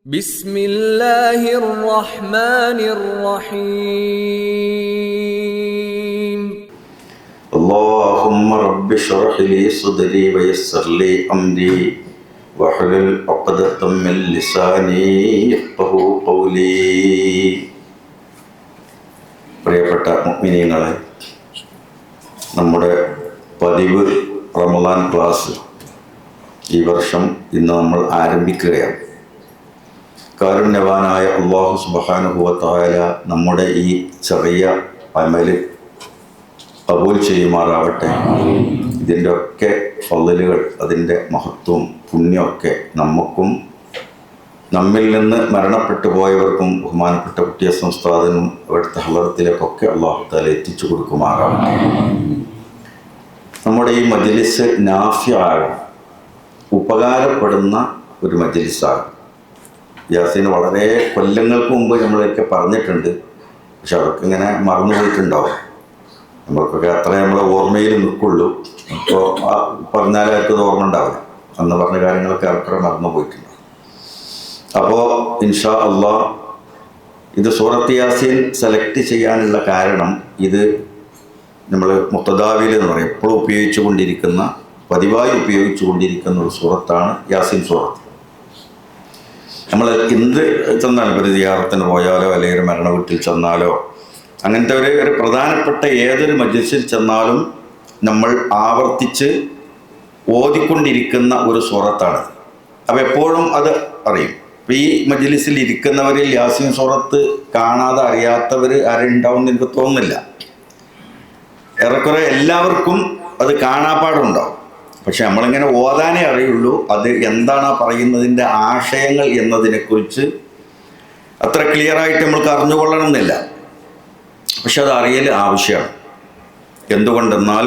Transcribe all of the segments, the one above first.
بسم الله الرحمن الرحيم اللهم رب اشرح لي صدري ويسر لي أمري واحلل عقدة من لساني يفقهوا قولي. പ്രിയപ്പെട്ട മുഅ്മിനീങ്ങളെ, നമ്മുടെ പതിവ് റമദാൻ ക്ലാസ് ഈ വർഷം ഇന്ന് നമ്മൾ ആരംഭിക്കുകയാണ്. കാരുണ്യവാനായ അല്ലാഹു സുബ്ഹാനഹു വ തആല നമ്മുടെ ഈ ചെറിയ അമല് കബൂൽ ചെയ്യുമാറാവട്ടെ. ഇതിൻ്റെ ഒക്കെ ഫളലുകൾ, അതിൻ്റെ മഹത്വവും പുണ്യമൊക്കെ നമുക്കും നമ്മിൽ നിന്ന് മരണപ്പെട്ടു പോയവർക്കും ബഹുമാനപ്പെട്ട കുട്ടിയ സംസ്ഥാനം അവിടുത്തെ ഹളറത്തിലേക്കൊക്കെ അല്ലാഹു തആല എത്തിച്ചു കൊടുക്കുമാറാവട്ടെ. നമ്മുടെ ഈ മജ്ലിസ് നാഫിയാകണം, ഉപകാരപ്പെടുന്ന ഒരു മജ്ലിസാണ്. യാസീൻ വളരെ കൊല്ലങ്ങൾക്ക് മുമ്പ് നമ്മളൊക്കെ പറഞ്ഞിട്ടുണ്ട്, പക്ഷെ അതൊക്കെ ഇങ്ങനെ മറന്നുപോയിട്ടുണ്ടാവും. നമ്മൾക്കൊക്കെ അത്ര നമ്മളെ ഓർമ്മയിൽ നിൽക്കുള്ളൂ. ഇപ്പോൾ പറഞ്ഞാൽ ആർക്കത് ഓർമ്മ ഉണ്ടാവില്ല. അന്ന് പറഞ്ഞ കാര്യങ്ങളൊക്കെ അത്ര മറന്നു പോയിട്ടുണ്ടാവും. അപ്പോൾ ഇൻഷാ അള്ളാഹ് ഇത് സൂറത്ത് യാസീൻ സെലക്ട് ചെയ്യാനുള്ള കാരണം, ഇത് നമ്മൾ മുഖ്തദാവിൽ എന്ന് പറയും, എപ്പോഴും പതിവായി ഉപയോഗിച്ചു കൊണ്ടിരിക്കുന്ന ഒരു സൂറത്താണ് യാസീൻ സൂറത്ത്. നമ്മൾ എന്ത് ചെന്നാലും, ഒരു സിയാറത്തിന് പോയാലോ അല്ലെങ്കിൽ ഒരു മരണ വീട്ടിൽ ചെന്നാലോ, അങ്ങനത്തെ ഒരു പ്രധാനപ്പെട്ട ഏതൊരു മജ്ലിസിൽ ചെന്നാലും നമ്മൾ ആവർത്തിച്ച് ഓതിക്കൊണ്ടിരിക്കുന്ന ഒരു സൂറത്താണ്. അപ്പോൾ എപ്പോഴും അത് അറിയും. അപ്പോൾ ഈ മജ്ലിസിൽ ഇരിക്കുന്നവരിൽ യാസീൻ സൂറത്ത് കാണാതെ അറിയാത്തവർ ആരുണ്ടാവും എന്ന് എനിക്ക് തോന്നുന്നില്ല. ഏറെക്കുറെ എല്ലാവർക്കും അത് കാണാപ്പാടുണ്ടാവും. പക്ഷെ നമ്മളിങ്ങനെ ഓതാനേ അറിയുള്ളൂ. അത് എന്താണ് പറയുന്നതിൻ്റെ ആശയങ്ങൾ എന്നതിനെക്കുറിച്ച് അത്ര ക്ലിയറായിട്ട് നമ്മൾക്ക് അറിഞ്ഞുകൊള്ളണമെന്നില്ല. പക്ഷെ അത് അറിയൽ ആവശ്യമാണ്. എന്തുകൊണ്ടെന്നാൽ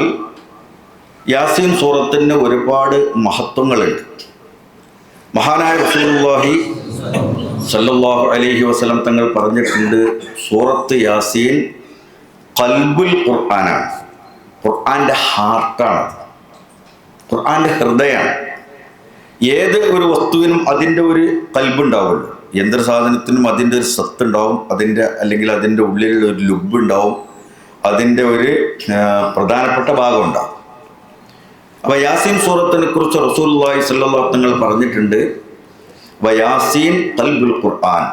യാസീൻ സൂറത്തിന് ഒരുപാട് മഹത്വങ്ങളുണ്ട്. മഹാനായ റസൂലുള്ളാഹി സ്വല്ലല്ലാഹു അലൈഹി വസല്ലം തങ്ങൾ പറഞ്ഞിട്ടുണ്ട്, സൂറത്ത് യാസീൻ ഖൽബുൽ ഖുർആനാണ്, ഖുർആൻ്റെ ഹാർട്ടാണ്, ഖുർആൻ്റെ ഹൃദയമാണ്. ഏത് ഒരു വസ്തുവിനും അതിൻ്റെ ഒരു കൽബുണ്ടാവുമല്ലോ. എന്തൊരു സാധനത്തിനും അതിൻ്റെ ഒരു സത്തുണ്ടാവും, അല്ലെങ്കിൽ അതിൻ്റെ ഉള്ളിലുള്ള ഒരു ലുബ് ഉണ്ടാവും, അതിൻ്റെ ഒരു പ്രധാനപ്പെട്ട ഭാഗം ഉണ്ടാവും. അപ്പോൾ യാസീൻ സൂറത്തിനെ കുറിച്ച് റസൂലുള്ളാഹി സ്വല്ലല്ലാഹു അലൈഹി വസല്ലം പറഞ്ഞിട്ടുണ്ട്, വയാസീൻ ഖൽബുൽ ഖുർആൻ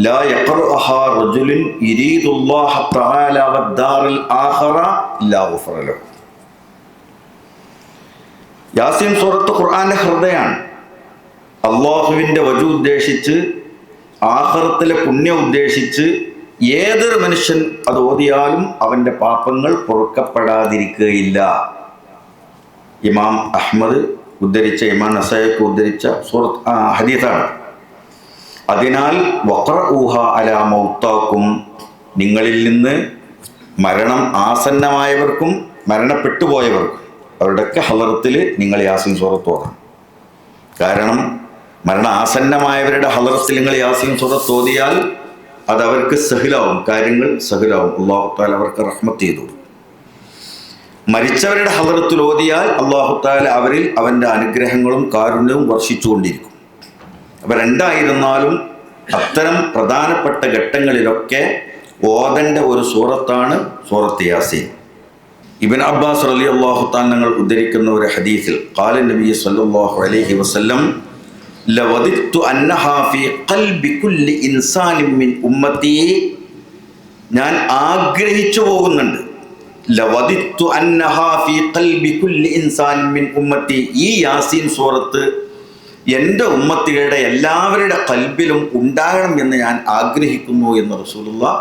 ലാ യഖറഅഹാ റജുലുൻ യുരീദുല്ലാഹ തആല വദ്ദാറൽ ആഖിറ ഇല്ലാ ഗഫറ ലഹു. യാസീൻ സൂറത്ത് ഖുർആന്റെ ഹൃദയമാണ്. അള്ളാഹുവിൻ്റെ വജു ഉദ്ദേശിച്ച്, ആഖിറത്തിലെ പുണ്യം ഉദ്ദേശിച്ച് ഏതൊരു മനുഷ്യൻ അത് ഓതിയാലും അവൻ്റെ പാപങ്ങൾ പൊറുക്കപ്പെടാതിരിക്കുകയില്ല. ഇമാം അഹ്മദ് ഉദ്ധരിച്ച, ഇമാം നസായിക്ക് ഉദ്ധരിച്ച ഹദീസാണ്. അതിനാൽ വഖറഊഹ അലാ മൗതാക്കും, നിങ്ങളിൽ നിന്ന് മരണം ആസന്നമായവർക്കും മരണപ്പെട്ടു പോയവർക്കും അവരുടെയൊക്കെ ഹളറത്തിൽ നിങ്ങൾ യാസീൻ സൂറത്ത് ഓതണം. കാരണം മരണാസന്നമായവരുടെ ഹളറത്തിൽ നിങ്ങൾ യാസീൻ സൂറത്ത് ഓതിയാൽ അതവർക്ക് സഹിലാവും, കാര്യങ്ങൾ സഹിലാവും. അല്ലാഹു തആല അവർക്ക് റഹ്മത്ത് ചെയ്തു. മരിച്ചവരുടെ ഹളറത്തിൽ ഓതിയാൽ അല്ലാഹു തആല അവരിൽ അവൻ്റെ അനുഗ്രഹങ്ങളും കാരുണ്യവും വർഷിച്ചുകൊണ്ടിരിക്കും. അപ്പം രണ്ടായിരുന്നാലും അത്തരം പ്രധാനപ്പെട്ട ഘട്ടങ്ങളിലൊക്കെ ഓതേണ്ട ഒരു സൂറത്താണ് സൂറത്ത് യാസീൻ. ഇബ്ൻ അബ്ബാസ് റളിയല്ലാഹു തആല തങ്ങൾ ഉദ്ധരിക്കുന്ന ഒരു ഹദീസിൽ ഖാല നബി സല്ലല്ലാഹു അലൈഹി വസല്ലം ലവദിത്തു അന്നഹാ ഫീ ഖൽബി കുല്ലി ഇൻസാനിൻ മിൻ ഉമ്മത്തി, ഞാൻ ആഗ്രഹിച്ചു പോകുന്നുണ്ട്, ലവദിത്തു അന്നഹാ ഫീ ഖൽബി കുല്ലി ഇൻസാനിൻ മിൻ ഉമ്മത്തി, ഈ യാസീൻ സൂറത്ത് എൻ്റെ ഉമ്മത്തികളുടെ എല്ലാവരുടെ ഖൽബിലും ഉണ്ടാകണം എന്ന് ഞാൻ ആഗ്രഹിക്കുന്നു എന്ന് റസൂലുള്ളാഹി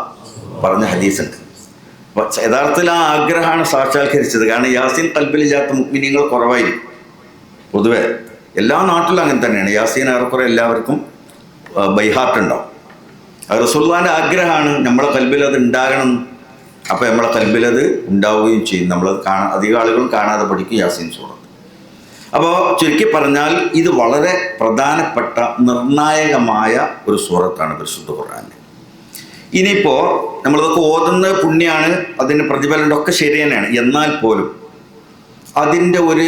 പറഞ്ഞ ഹദീസുണ്ട്. യഥാർത്ഥത്തിൽ ആ ആഗ്രഹമാണ് സാക്ഷാത്കരിച്ചത്. കാരണം യാസീൻ ഖൽബിലില്ലാത്ത മുഅ്മിനീങ്ങൾ കുറവായിരിക്കും. പൊതുവെ എല്ലാ നാട്ടിലും അങ്ങനെ തന്നെയാണ്. യാസീൻ ഏറെക്കുറെ എല്ലാവർക്കും ബൈഹാർട്ട് ഉണ്ടാവും. അത് റസൂലുള്ളാഹിൻ്റെ ആഗ്രഹമാണ് നമ്മളെ ഖൽബിൽ അത് ഉണ്ടാകണം. അപ്പോൾ നമ്മളെ ഖൽബിൽ അത് ഉണ്ടാവുകയും ചെയ്യും. നമ്മളത് അധികം ആളുകളും കാണാതെ പഠിക്കും യാസീൻ സൂറത്ത്. അപ്പോൾ ചുരുക്കി പറഞ്ഞാൽ ഇത് വളരെ പ്രധാനപ്പെട്ട നിർണായകമായ ഒരു സൂറത്താണ് പരിശുദ്ധ ഖുർആനിൽ. ഇനിയിപ്പോൾ നമ്മളതൊക്കെ ഓതുന്ന പുണ്യമാണ്, അതിന് പ്രതിഫലം ഒക്കെ ശരി തന്നെയാണ്. എന്നാൽ പോലും അതിൻ്റെ ഒരു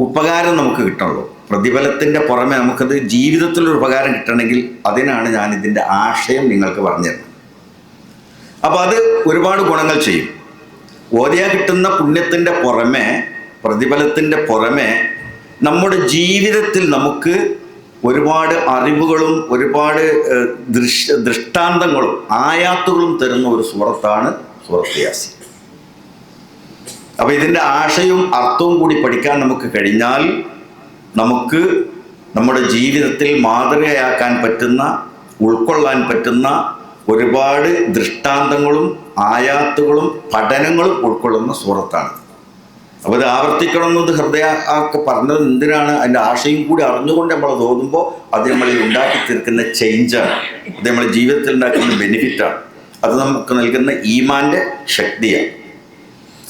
ഉപകാരം നമുക്ക് കിട്ടണല്ലോ. പ്രതിഫലത്തിൻ്റെ പുറമെ നമുക്കത് ജീവിതത്തിലൊരു ഉപകാരം കിട്ടണമെങ്കിൽ അതിനാണ് ഞാൻ ഇതിൻ്റെ ആശയം നിങ്ങൾക്ക് പറഞ്ഞത്. അപ്പോൾ അത് ഒരുപാട് ഗുണങ്ങൾ ചെയ്യും. ഓതിയാൽ കിട്ടുന്ന പുണ്യത്തിൻ്റെ പുറമെ, പ്രതിഫലത്തിൻ്റെ പുറമെ നമ്മുടെ ജീവിതത്തിൽ നമുക്ക് ഒരുപാട് അറിവുകളും ഒരുപാട് ദൃഷ്ടാന്തങ്ങളും ആയാത്തുകളും തരുന്ന ഒരു സൂറത്താണ് സൂറത്ത് യാസീൻ. അപ്പോൾ ഇതിൻ്റെ ആശയവും അർത്ഥവും കൂടി പഠിക്കാൻ നമുക്ക് കഴിഞ്ഞാൽ നമുക്ക് നമ്മുടെ ജീവിതത്തിൽ മാതൃകയാക്കാൻ പറ്റുന്ന, ഉൾക്കൊള്ളാൻ പറ്റുന്ന ഒരുപാട് ദൃഷ്ടാന്തങ്ങളും ആയാത്തുകളും പഠനങ്ങളും ഉൾക്കൊള്ളുന്ന സൂറത്താണ്. അപ്പോൾ ഇത് ആവർത്തിക്കണമെന്നത് ഹൃദയമൊക്കെ പറഞ്ഞത് എന്തിനാണ്? അതിൻ്റെ ആശയം കൂടി അറിഞ്ഞുകൊണ്ട് നമ്മൾ തോന്നുമ്പോൾ അത് നമ്മളിൽ ഉണ്ടാക്കി തീർക്കുന്ന ചേഞ്ചാണ്, അത് നമ്മുടെ ജീവിതത്തിൽ ഉണ്ടാക്കുന്ന ബെനിഫിറ്റാണ്, അത് നമുക്ക് നൽകുന്ന ഈമാൻ്റെ ശക്തിയാണ്.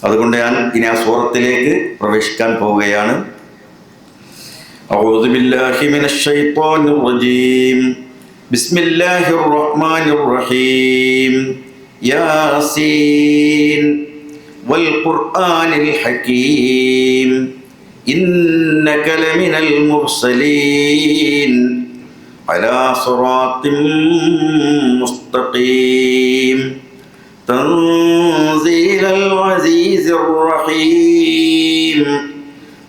അതുകൊണ്ട് ഞാൻ ഇനി ആ സൂറത്തിലേക്ക് പ്രവേശിക്കാൻ പോവുകയാണ്. أعوذ بالله من الشيطان الرجيم بسم الله الرحمن الرحيم ياسين والقرآن الحكيم إنك لمن المرسلين على صراط مستقيم تنزيل العزيز الرحيم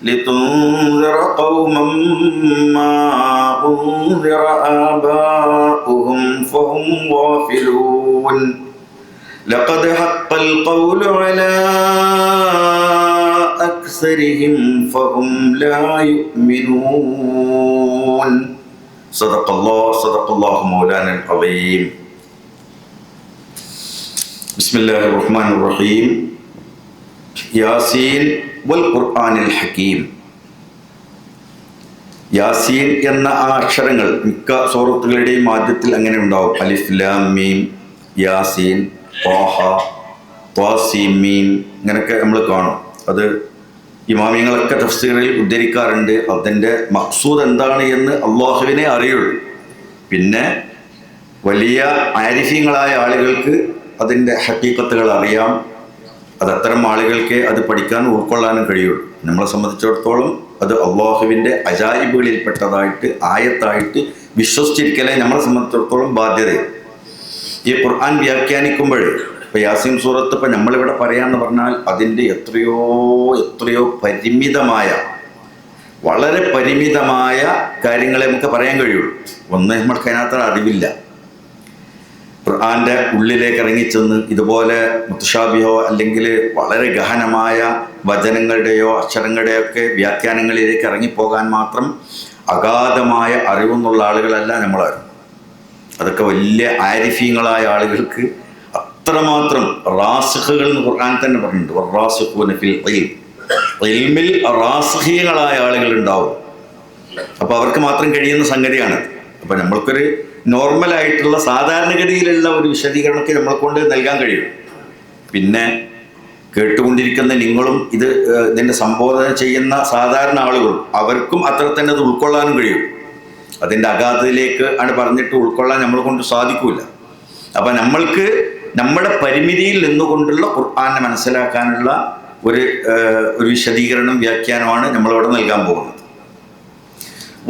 لتنذر قوما ما أنذر آباؤهم فهم غافلون لقد حق القول على أكثرهم فهم لا يؤمنون صدق الله مولانا العظيم بسم الله الرحمن الرحيم യാസീൻ വൽ ഖുർആനിൽ ഹക്കീം. യാസീൻ എന്ന ആ അക്ഷരങ്ങൾ മിക്ക സൂറത്തുകളുടെയും ആദ്യത്തിൽ അങ്ങനെ ഉണ്ടാവും. അലിഫ് ലാം മീം, യാസീൻ, ത്വാഹ, ത്വാസീം മീം, ഇങ്ങനെയൊക്കെ നമ്മൾ കാണും. അത് ഇമാമിങ്ങളൊക്കെ തഫ്സീറിൽ ഉദ്ധരിക്കാറുണ്ട്. അതിൻ്റെ മഖ്സൂദ് എന്താണ് എന്ന് അള്ളാഹുവിനെ അറിയുള്ളൂ. പിന്നെ വലിയ ആരിഫീങ്ങളായ ആളുകൾക്ക് അതിൻ്റെ ഹഖീഖത്തുകൾ അറിയാം. അത് അത്തരം ആളുകൾക്ക് അത് പഠിക്കാനും ഉൾക്കൊള്ളാനും കഴിയുള്ളൂ. നമ്മളെ സംബന്ധിച്ചിടത്തോളം അത് അള്ളാഹുവിൻ്റെ അജായിബുകളിൽപ്പെട്ടതായിട്ട് ആയത്തായിട്ട് വിശ്വസിച്ചിരിക്കലേ നമ്മളെ സംബന്ധിച്ചിടത്തോളം ബാധ്യതയാണ്. ഈ ഖുർആൻ വ്യാഖ്യാനിക്കുമ്പോൾ ഇപ്പോൾ യാസീൻ സൂറത്ത് ഇപ്പം നമ്മളിവിടെ പറയാമെന്ന് പറഞ്ഞാൽ അതിൻ്റെ എത്രയോ പരിമിതമായ, വളരെ പരിമിതമായ കാര്യങ്ങളെ നമുക്ക് പറയാൻ കഴിയുള്ളൂ. ഒന്ന്, നമ്മൾക്ക് അതിനകത്ത് അറിവില്ല. ഖുർആൻ്റെ ഉള്ളിലേക്ക് ഇറങ്ങിച്ചെന്ന് ഇതുപോലെ മുത്തശാബിഹോ അല്ലെങ്കിൽ വളരെ ഗഹനമായ വചനങ്ങളുടെയോ അക്ഷരങ്ങളുടെയോ ഒക്കെ വ്യാഖ്യാനങ്ങളിലേക്ക് ഇറങ്ങിപ്പോകാൻ മാത്രം അഗാധമായ അറിവെന്നുള്ള ആളുകളല്ല നമ്മളാരും. അതൊക്കെ വലിയ ആരിഫീങ്ങളായ ആളുകൾക്ക് അത്രമാത്രം റാസിഖുകൾ എന്ന് ഖുർആൻ തന്നെ പറഞ്ഞിട്ടുണ്ട്. വറാസിഖൂന ഫിൽ ഇൽമിൽ റാസിഖീങ്ങളായ ആളുകൾ ഉണ്ടാവും. അപ്പോൾ അവർക്ക് മാത്രം കഴിയുന്ന സംഗതിയാണ്. അപ്പോൾ നമ്മൾക്കൊരു നോർമലായിട്ടുള്ള സാധാരണഗതിയിലുള്ള ഒരു വിശദീകരണമൊക്കെ നമ്മളെ കൊണ്ട് നൽകാൻ കഴിയും. പിന്നെ കേട്ടുകൊണ്ടിരിക്കുന്ന നിങ്ങളും ഇതിൻ്റെ സംബോധന ചെയ്യുന്ന സാധാരണ ആളുകളും അവർക്കും അത്ര തന്നെ അത് ഉൾക്കൊള്ളാനും കഴിയും. അതിൻ്റെ അഗാധതയിലേക്ക് ആണ് പറഞ്ഞിട്ട് ഉൾക്കൊള്ളാൻ നമ്മളെ കൊണ്ട് സാധിക്കില്ല. അപ്പം നമ്മൾക്ക് നമ്മുടെ പരിമിതിയിൽ നിന്നുകൊണ്ടുള്ള ഖുർആനെ മനസ്സിലാക്കാനുള്ള ഒരു വിശദീകരണം, വ്യാഖ്യാനമാണ് നമ്മളിവിടെ നൽകാൻ പോകുന്നത്.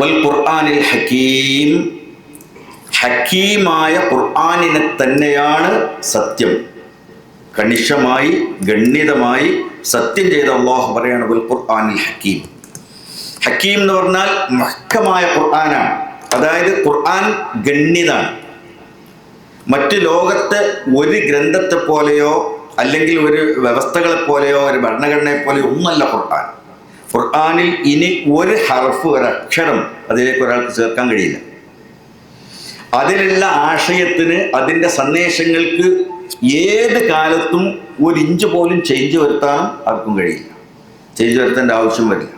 വൽ ഖുർആനിൽ ഹക്കീം, ഹക്കീമായ ഖുർആനിനെ തന്നെയാണ് സത്യം. കണിശമായി ഗണ്യതമായി സത്യം ചെയ്ത അള്ളാഹു പറയാണ് വൽ ഖുർആനിൽ ഹക്കീം. ഹക്കീം എന്ന് പറഞ്ഞാൽ മുഹ്കമായ ഖുർആനാണ്. അതായത് ഖുർആൻ ഗണ്യതാണ്. മറ്റ് ലോകത്തെ ഒരു ഗ്രന്ഥത്തെ പോലെയോ അല്ലെങ്കിൽ ഒരു വ്യവസ്ഥകളെ പോലെയോ ഒരു ഭരണഘടനയെ പോലെയോ ഒന്നല്ല ഖുർആൻ. ഖുർആനിൽ ഇനി ഒരു ഹർഫ്, ഒരു അക്ഷരം അതിലേക്ക് ഒരാൾക്ക് ചേർക്കാൻ കഴിയില്ല. അതിലുള്ള ആശയത്തിന്, അതിൻ്റെ സന്ദേശങ്ങൾക്ക് ഏത് കാലത്തും ഒരു ഇഞ്ച് പോലും ചേഞ്ച് വരുത്താനും ആർക്കും കഴിയില്ല. ചേഞ്ച് വരുത്തേണ്ട ആവശ്യം വരില്ല.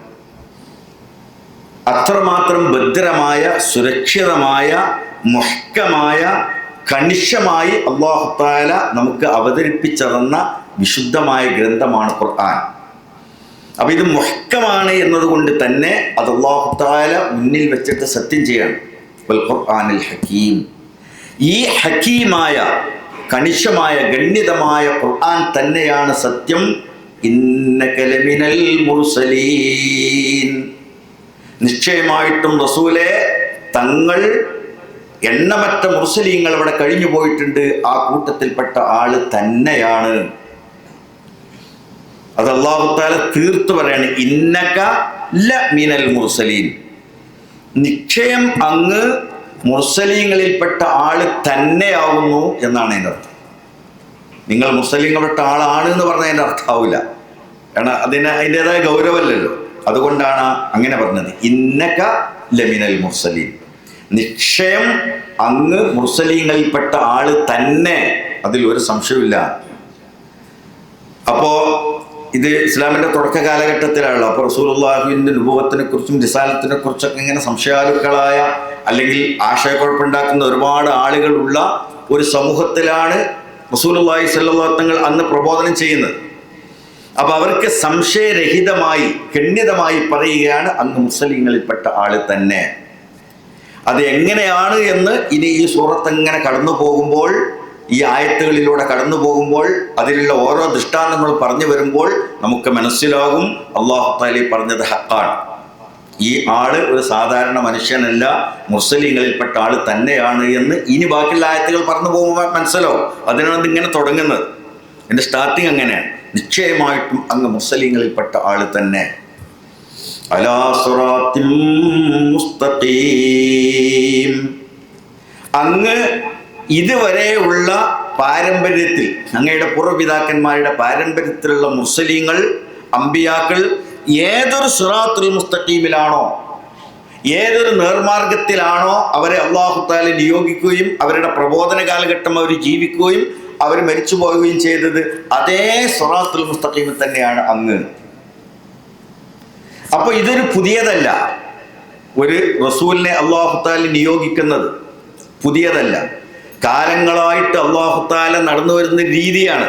അത്രമാത്രം ഭദ്രമായ, സുരക്ഷിതമായ, മുഹ്കമായ, കണിശമായി അല്ലാഹു തആല നമുക്ക് അവതരിപ്പിച്ചതെന്ന വിശുദ്ധമായ ഗ്രന്ഥമാണ് ഖുർആൻ. അപ്പം ഇത് മുഹ്കമാണ് എന്നതുകൊണ്ട് തന്നെ അത് അല്ലാഹു തആല മുന്നിൽ വെച്ചിട്ട് സത്യം ചെയ്യണം. വൽ ഖുർആനിൽ ഹക്കീം. ഈ ഹക്കീമായ, കണിശമായ, ഗണ്യതമായ ഖുർആൻ തന്നെയാണ് സത്യം. ഇന്നക ലമിനൽ മുർസലീൻ. നിശ്ചയമായിട്ടും റസൂലെ, തങ്ങൾ എണ്ണമറ്റ മുർസലീങ്ങൾ ഇവിടെ കഴിഞ്ഞു പോയിട്ടുണ്ട്, ആ കൂട്ടത്തിൽപ്പെട്ട ആള് തന്നെയാണ്. അത് അല്ലാഹു തആല തീർത്തു പറയാണ്, ഇന്നക ലമിനൽ മുർസലീൻ, നിശ്ചയം അങ്ങ് മുർസലീങ്ങളിൽപ്പെട്ട ആള് തന്നെയാവുന്നു എന്നാണ് അതിൻ്റെ അർത്ഥം. നിങ്ങൾ മുർസലീങ്ങളിൽപ്പെട്ട ആളാണ് എന്ന് പറഞ്ഞതിൻ്റെ അർത്ഥമാവില്ല, കാരണം അതിൻ്റെതായ ഗൗരവമല്ലല്ലോ. അതുകൊണ്ടാണ് അങ്ങനെ പറഞ്ഞത്, ഇന്നക ലമിനൽ മുർസലീൻ, നിശ്ചയം അങ്ങ് മുർസലീങ്ങളിൽപ്പെട്ട ആള് തന്നെ, അതിൽ ഒരു സംശയമില്ല. അപ്പോ ഇത് ഇസ്ലാമിന്റെ തുടക്ക കാലഘട്ടത്തിലാണല്ലോ. അപ്പോൾ റസൂലുള്ളാഹിന്റെ നുബുവത്തിനെ കുറിച്ചും റിസാലത്തിനെ കുറിച്ചൊക്കെ ഇങ്ങനെ സംശയാലുക്കളായ അല്ലെങ്കിൽ ആശയക്കുഴപ്പമുണ്ടാക്കുന്ന ഒരുപാട് ആളുകളുള്ള ഒരു സമൂഹത്തിലാണ് റസൂലുള്ളാഹി സ്വല്ലല്ലാഹു അലൈഹി തങ്ങൾ അന്ന് പ്രബോധനം ചെയ്യുന്നത്. അപ്പൊ അവർക്ക് സംശയരഹിതമായി ഖണ്ഡിതമായി പറയുകയാണ്, അങ്ങ് മുസ്ലിങ്ങളിൽപ്പെട്ട ആള് തന്നെ. അത് എങ്ങനെയാണ് എന്ന് ഇനി ഈ സൂറത്ത് ഇങ്ങനെ കടന്നു പോകുമ്പോൾ, ഈ ആയത്തുകളിലൂടെ കടന്നു പോകുമ്പോൾ, അതിലുള്ള ഓരോ ദൃഷ്ടാന്തങ്ങൾ പറഞ്ഞു വരുമ്പോൾ നമുക്ക് മനസ്സിലാകും അല്ലാഹു തആല പറഞ്ഞത് ഹഖാണ്. ഈ ആള് ഒരു സാധാരണ മനുഷ്യനല്ല, മുസ്ലിങ്ങളിൽപ്പെട്ട ആള് തന്നെയാണ് എന്ന് ഇനി ബാക്കിയുള്ള ആയത്തുകൾ പറഞ്ഞു പോകുമ്പോൾ മനസ്സിലാവും. അതിനാണ് ഇതിങ്ങനെ തുടങ്ങുന്നത്. എൻ്റെ സ്റ്റാർട്ടിങ് അങ്ങനെയാണ്, നിശ്ചയമായിട്ടും അങ്ങ് മുസ്ലിങ്ങളിൽപ്പെട്ട ആള് തന്നെ. അലാ സിറാത്തിൻ മുസ്തഖീം, അങ്ങ് ഇതുവരെയുള്ള പാരമ്പര്യത്തിൽ, അങ്ങയുടെ പൂർവ്വപിതാക്കന്മാരുടെ പാരമ്പര്യത്തിലുള്ള മുസ്ലിങ്ങൾ, അമ്പിയാക്കൾ ഏതൊരു സിറാത്തുൽ മുസ്തഖീമിലാണോ, ഏതൊരു നേർമാർഗത്തിലാണോ അവരെ അല്ലാഹു തആല നിയോഗിക്കുകയും അവരുടെ പ്രബോധന കാലഘട്ടം അവർ ജീവിക്കുകയും അവർ മരിച്ചു പോവുകയും ചെയ്തത്, അതേ സിറാത്തുൽ മുസ്തഖീമിൽ തന്നെയാണ് അങ്ങ്. അപ്പൊ ഇതൊരു പുതിയതല്ല. ഒരു റസൂലിനെ അല്ലാഹു തആല നിയോഗിക്കുന്നത് പുതിയതല്ല. കാലങ്ങളായിട്ട് അല്ലാഹു തആല നടന്നു വരുന്ന രീതിയാണ്.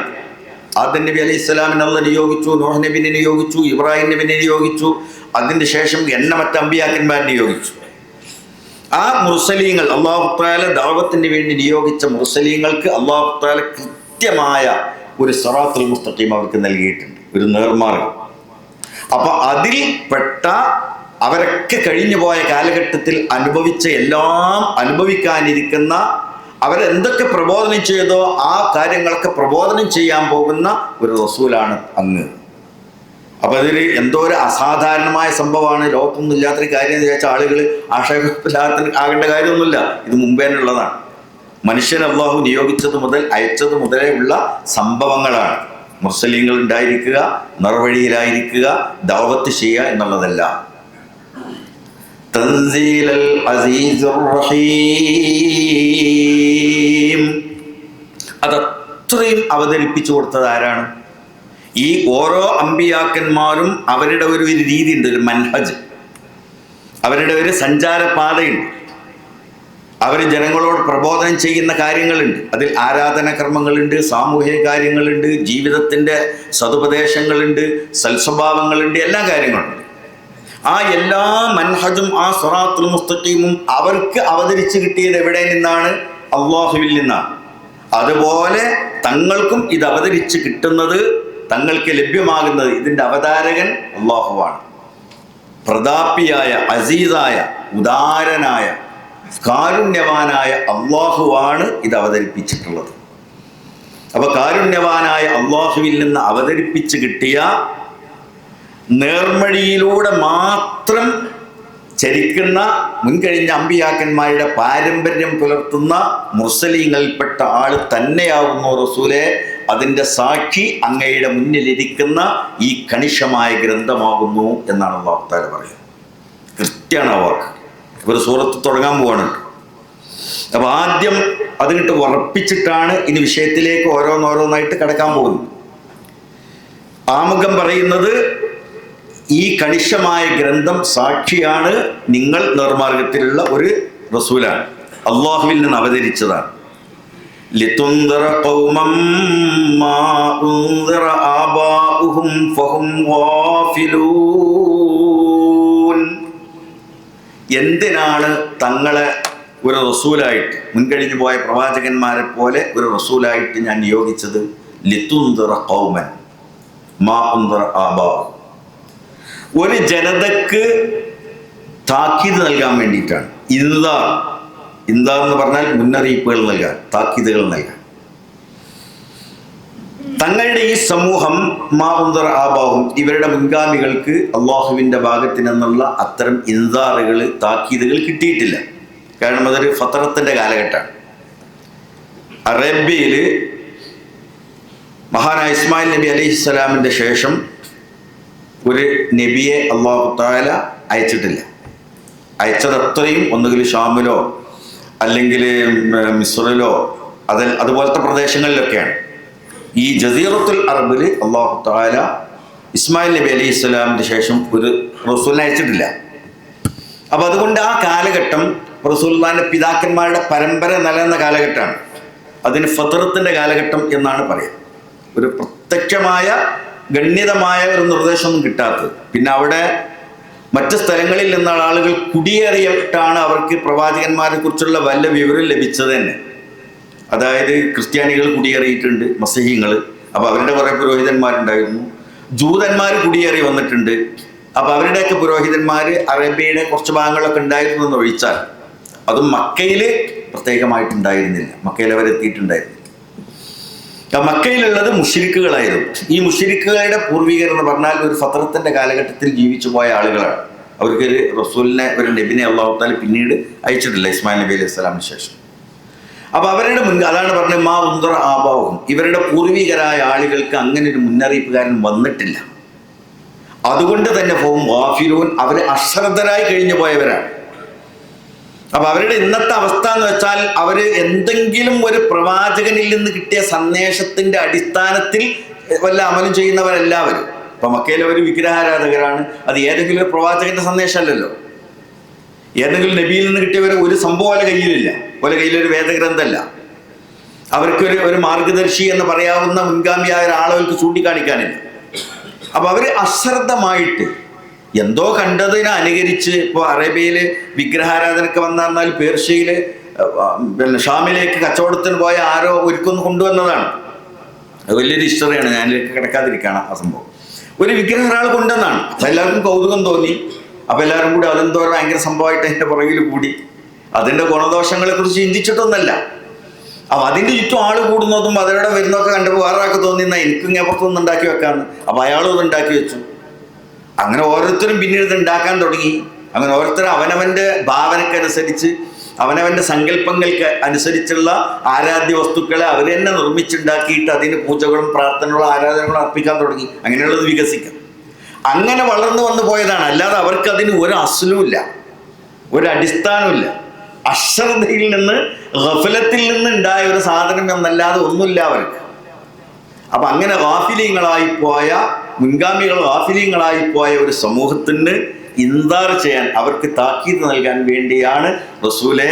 ആദം നബി അലൈഹി സ്വലാമിനെ അല്ലാഹു നിയോഗിച്ചു, നൂഹ് നബിനെ നിയോഗിച്ചു, ഇബ്രാഹിം നബിനെ നിയോഗിച്ചു, അതിന് ശേഷം എണ്ണമറ്റ അമ്പിയാക്കന്മാരെ നിയോഗിച്ചു. ആ മുർസലീങ്ങൾ, അല്ലാഹു തആല ദഅവത്തിന് വേണ്ടി നിയോഗിച്ച മുർസലീങ്ങൾക്ക് അല്ലാഹു തആല കൃത്യമായ ഒരു സിറാത്തുൽ മുസ്തഖീം അവർക്ക് നൽകിയിട്ടുണ്ട്, ഒരു നേർമാർഗം. അപ്പൊ അതിൽ പെട്ട അവരൊക്കെ കഴിഞ്ഞു പോയ കാലഘട്ടത്തിൽ അനുഭവിച്ച എല്ലാം അനുഭവിക്കാനിരിക്കുന്ന, അവരെന്തൊക്കെ പ്രബോധനം ചെയ്തോ ആ കാര്യങ്ങളൊക്കെ പ്രബോധനം ചെയ്യാൻ പോകുന്ന ഒരു റസൂലാണ് അങ്ങ്. അപ്പൊ അതിൽ എന്തോ ഒരു അസാധാരണമായ സംഭവമാണ്, ലോകത്തൊന്നും ഇല്ലാത്തൊരു കാര്യം എന്ന് ചോദിച്ചാൽ ആളുകൾ ആശയത്തിന് ആകേണ്ട കാര്യമൊന്നുമില്ല. ഇത് മുമ്പേ ഉള്ളതാണ്. മനുഷ്യൻ അല്ലാഹു നിയോഗിച്ചത് മുതൽ അയച്ചത് മുതലേ ഉള്ള സംഭവങ്ങളാണ്. മുർസലീങ്ങൾ ഉണ്ടായിരിക്കുക, നിർവഴിയിലായിരിക്കുക, ദഅവത്ത് ചെയ്യുക എന്നുള്ളതല്ല. തൻസീലൽ അസീസുർ റഹീം, അതത്രയും അവതരിപ്പിച്ചു കൊടുത്തത് ആരാണ്? ഈ ഓരോ അമ്പിയാക്കന്മാരും അവരുടെ ഒരു രീതിയുണ്ട്, ഒരു മൻഹജ്, അവരുടെ ഒരു സഞ്ചാരപാതയുണ്ട്. അവർ ജനങ്ങളോട് പ്രബോധനം ചെയ്യുന്ന കാര്യങ്ങളുണ്ട്. അതിൽ ആരാധനാക്രമങ്ങളുണ്ട്, സാമൂഹിക കാര്യങ്ങളുണ്ട്, ജീവിതത്തിൻ്റെ സതുപദേശങ്ങളുണ്ട്, സൽസ്വഭാവങ്ങളുണ്ട്, എല്ലാ കാര്യങ്ങളുണ്ട്. ആ എല്ലാ മൻഹജും ആ സിറാത്തുൽ മുസ്തഖീമും അവർക്ക് അവതരിച്ച് കിട്ടിയത് എവിടെ നിന്നാണ്? അല്ലാഹുവിൽ നിന്നാണ്. അതുപോലെ തങ്ങൾക്കും ഇത് അവതരിച്ച് കിട്ടുന്നത്, തങ്ങൾക്ക് ലഭ്യമാകുന്നത്, ഇതിൻ്റെ അവതാരകൻ അല്ലാഹുവാണ്. പ്രതാപിയായ, അസീസായ, ഉദാരനായ, കാരുണ്യവാനായ അല്ലാഹുവാണ് ഇത് അവതരിപ്പിച്ചിട്ടുള്ളത്. അപ്പൊ കാരുണ്യവാനായ അല്ലാഹുവിൽ നിന്ന് അവതരിപ്പിച്ച് കിട്ടിയ നേർവഴിയിലൂടെ മാത്രം ചരിക്കുന്ന മുൻകഴിഞ്ഞ അമ്പിയാക്കന്മാരുടെ പാരമ്പര്യം പുലർത്തുന്ന മുർസലീങ്ങളിൽപ്പെട്ട ആള് തന്നെയാവുന്നു റസൂലെ. അതിൻ്റെ സാക്ഷി അങ്ങയുടെ മുന്നിലിരിക്കുന്ന ഈ കണിശമായ ഗ്രന്ഥമാകുന്നു എന്നാണ് അല്ലാഹു തആല പറയുന്നത്. കൃത്യമാണ് ആ വാക്ക്. ഒരു സൂറത്ത് തുടങ്ങാൻ പോവാണ്. അപ്പൊ ആദ്യം അതിനിട്ട് ഉറപ്പിച്ചിട്ടാണ് ഇനി വിഷയത്തിലേക്ക് ഓരോന്നോരോന്നായിട്ട് കടക്കാൻ പോകുന്നത്. ആമുഖം പറയുന്നത്, ഈ കണിശമായ ഗ്രന്ഥം സാക്ഷിയാണ്, നിങ്ങൾ നേർമാർഗത്തിലുള്ള ഒരു റസൂലാണ്, അല്ലാഹുവിൽ നിന്ന് അവതരിച്ചതാണ്. ലിതുൻദിറ ഖൗമം മാ ഉൻദിറ ആബാഉഹും ഫഹും ഗാഫിലൂൻ. എന്തിനാണ് തങ്ങളെ ഒരു റസൂലായിട്ട്, മുൻകഴിഞ്ഞു പോയ പ്രവാചകന്മാരെ പോലെ ഒരു റസൂലായിട്ട് ഞാൻ നിയോഗിച്ചത്? ലിതുൻദിറ ഖൗമൻ മാ ഉൻദിറ ആബാഉഹും, ഒരു ജനതക്ക് താക്കീത് നൽകാൻ വേണ്ടിയിട്ടാണ്. ഇൻദാർ എന്ന് പറഞ്ഞാൽ മുന്നറിയിപ്പുകൾ നൽകാൻ, താക്കീതുകൾ നൽകാൻ. തങ്ങളുടെ ഈ സമൂഹം മാഉന്ദർ ആബാഹും, ഇവരുടെ മുൻഗാമികൾക്ക് അള്ളാഹുവിൻ്റെ ഭാഗത്തു നിന്നുള്ള അത്തരം ഇൻദാറുകൾ, താക്കീതുകൾ കിട്ടിയിട്ടില്ല. കാരണം അതൊരു ഫത്രത്തിൻ്റെ കാലഘട്ടമാണ്. അറേബ്യയിൽ മഹാനായ ഇസ്മായിൽ നബി അലൈഹിസ്സലാമിൻ്റെ ശേഷം ഒരു നബിയെ അല്ലാഹു തആല അയച്ചിട്ടില്ല. അയച്ചത് അത്രയും ഒന്നുകിൽ ഷാമിലോ അല്ലെങ്കിൽ മിസ്റിലോ അതുപോലത്തെ പ്രദേശങ്ങളിലൊക്കെയാണ്. ഈ ജസീറത്തുൽ അറബിൽ അല്ലാഹു തആല ഇസ്മായിൽ നബി അലൈഹിസ്സലാമിൻ്റെ ശേഷം ഒരു റസൂലിനെ അയച്ചിട്ടില്ല. അപ്പം അതുകൊണ്ട് ആ കാലഘട്ടം റസൂലുള്ളാഹിന്റെ പിതാക്കന്മാരുടെ പരമ്പര നിലനിന്ന കാലഘട്ടമാണ്. അതിന് ഫത്രത്തിൻ്റെ കാലഘട്ടം എന്നാണ് പറയുക. ഒരു പ്രത്യക്ഷമായ ഗണ്യതമായ ഒരു നിർദ്ദേശമൊന്നും കിട്ടാത്തത്. പിന്നെ അവിടെ മറ്റ് സ്ഥലങ്ങളിൽ നിന്നുള്ള ആളുകൾ കുടിയേറിയിട്ടാണ് അവർക്ക് പ്രവാചകന്മാരെ കുറിച്ചുള്ള വല്ല വിവരം ലഭിച്ചത് തന്നെ. അതായത് ക്രിസ്ത്യാനികൾ കുടിയേറിയിട്ടുണ്ട്, മസീഹികൾ. അപ്പോൾ അവരുടെ കുറേ പുരോഹിതന്മാരുണ്ടായിരുന്നു. ജൂതന്മാർ കുടിയേറി വന്നിട്ടുണ്ട്. അപ്പോൾ അവരുടെയൊക്കെ പുരോഹിതന്മാർ അറേബ്യയുടെ കുറച്ച് ഭാഗങ്ങളൊക്കെ ഉണ്ടായിരുന്നു എന്ന് ഒഴിച്ചാൽ അതും മക്കയിൽ പ്രത്യേകമായിട്ടുണ്ടായിരുന്നില്ല. മക്കയിൽ അവരെത്തിയിട്ടുണ്ടായിരുന്നു. മക്കയിലുള്ളത് മുശ്രിക്കുകളായിരുന്നു. ഈ മുശ്രിക്കുകളുടെ പൂർവികർ എന്ന് പറഞ്ഞാൽ ഒരു ഫത്രത്തിൻ്റെ കാലഘട്ടത്തിൽ ജീവിച്ചു പോയ ആളുകളാണ്. അവർക്കൊരു റസൂലിനെ, ഒരു നബിനെ അല്ലാഹു തആല പിന്നീട് അയച്ചിട്ടില്ല ഇസ്മായിൽ നബി അലൈഹി സ്വലാമിന് ശേഷം. അപ്പോൾ അവരുടെ അതാണ് പറഞ്ഞത് മാ ഉന്ദർ ആബാവും, ഇവരുടെ പൂർവികരായ ആളുകൾക്ക് അങ്ങനെ ഒരു മുന്നറിയിപ്പുകാരൻ വന്നിട്ടില്ല. അതുകൊണ്ട് തന്നെ പോവും ഗാഫിലൂൻ, അവർ അശ്രദ്ധരായി കഴിഞ്ഞു പോയവരാണ്. അപ്പൊ അവരുടെ ഇന്നത്തെ അവസ്ഥ എന്ന് വെച്ചാൽ അവർ എന്തെങ്കിലും ഒരു പ്രവാചകനിൽ നിന്ന് കിട്ടിയ സന്ദേശത്തിന്റെ അടിസ്ഥാനത്തിൽ വല്ല അമലും ചെയ്യുന്നവരെല്ലാവരും. ഇപ്പൊ മക്കയിൽ അവർ വിഗ്രഹാരാധകരാണ്. അത് ഏതെങ്കിലും ഒരു പ്രവാചകന്റെ സന്ദേശമല്ലല്ലോ. ഏതെങ്കിലും നബിയിൽ നിന്ന് കിട്ടിയ ഒരു സംഭവം ഓല കയ്യിലില്ല, ഓല കയ്യിലൊരു വേദഗ്രന്ഥമല്ല. അവർക്കൊരു മാർഗദർശി എന്ന് പറയാവുന്ന മുൻഗാമിയായ ഒരാളെ അവർക്ക് ചൂണ്ടിക്കാണിക്കാനില്ല. അപ്പൊ അവര് അശ്രദ്ധമായിട്ട് എന്തോ കണ്ടതിനെ അനുകരിച്ച്, ഇപ്പോൾ അറേബ്യയിൽ വിഗ്രഹാരാധനക്ക് വന്നാൽ പേർഷ്യയിൽ ഷാമിലേക്ക് കച്ചവടത്തിന് പോയ ആരോ ഒരുക്കൊന്ന് കൊണ്ടുവന്നതാണ്. അത് വലിയൊരു ഹിസ്റ്ററിയാണ്, ഞാനിലേക്ക് കിടക്കാതിരിക്കുകയാണ് ആ സംഭവം. ഒരു വിഗ്രഹം ഒരാൾ കൊണ്ടുവന്നാണ്. അപ്പം എല്ലാവർക്കും കൗതുകം തോന്നി. അപ്പം എല്ലാവരും കൂടി അതെന്തോ ഭയങ്കര സംഭവമായിട്ട് അതിൻ്റെ പുറകിൽ കൂടി അതിൻ്റെ ഗുണദോഷങ്ങളെ കുറിച്ച് ചിന്തിച്ചിട്ടൊന്നല്ല. അപ്പം അതിൻ്റെ ചുറ്റും ആൾ കൂടുന്നതും അതിലൂടെ വരുന്നതൊക്കെ കണ്ടപ്പോൾ വേറെ ആൾക്ക് തോന്നിയെന്നാൽ എനിക്കും ഇങ്ങനെ പുറത്തൊന്നും ഉണ്ടാക്കി വെക്കാമെന്ന്. അപ്പം അയാളും ഇത് ഉണ്ടാക്കി വെച്ചു. അങ്ങനെ ഓരോരുത്തരും പിന്നീട് ഇത് ഉണ്ടാക്കാൻ തുടങ്ങി. അങ്ങനെ ഓരോരുത്തരും അവനവൻ്റെ ഭാവനക്കനുസരിച്ച്, അവനവൻ്റെ സങ്കല്പങ്ങൾക്ക് അനുസരിച്ചുള്ള ആരാധ്യ വസ്തുക്കളെ അവർ തന്നെ നിർമ്മിച്ചുണ്ടാക്കിയിട്ട് അതിന് പൂജകളും പ്രാർത്ഥനകളും ആരാധനകളും അർപ്പിക്കാൻ തുടങ്ങി. അങ്ങനെയുള്ളത് വികസിക്കാം. അങ്ങനെ വളർന്നു വന്നു പോയതാണ്. അല്ലാതെ അവർക്ക് അതിന് ഒരു അസ്ലുമില്ല, ഒരു അടിസ്ഥാനമില്ല. അശ്രദ്ധയിൽ നിന്ന്, ഗഫലത്തിൽ നിന്ന് ഉണ്ടായ ഒരു സാധനം എന്നല്ലാതെ ഒന്നുമില്ല അവർക്ക്. അപ്പൊ അങ്ങനെ ഗാഫിലീങ്ങളായി പോയ, മുൻഗാമികൾ ഗാഫിലീങ്ങളായി പോയ ഒരു സമൂഹത്തിന് ഇൻദാർ ചെയ്യാൻ, അവർക്ക് താക്കീത് നൽകാൻ വേണ്ടിയാണ് റസൂലെ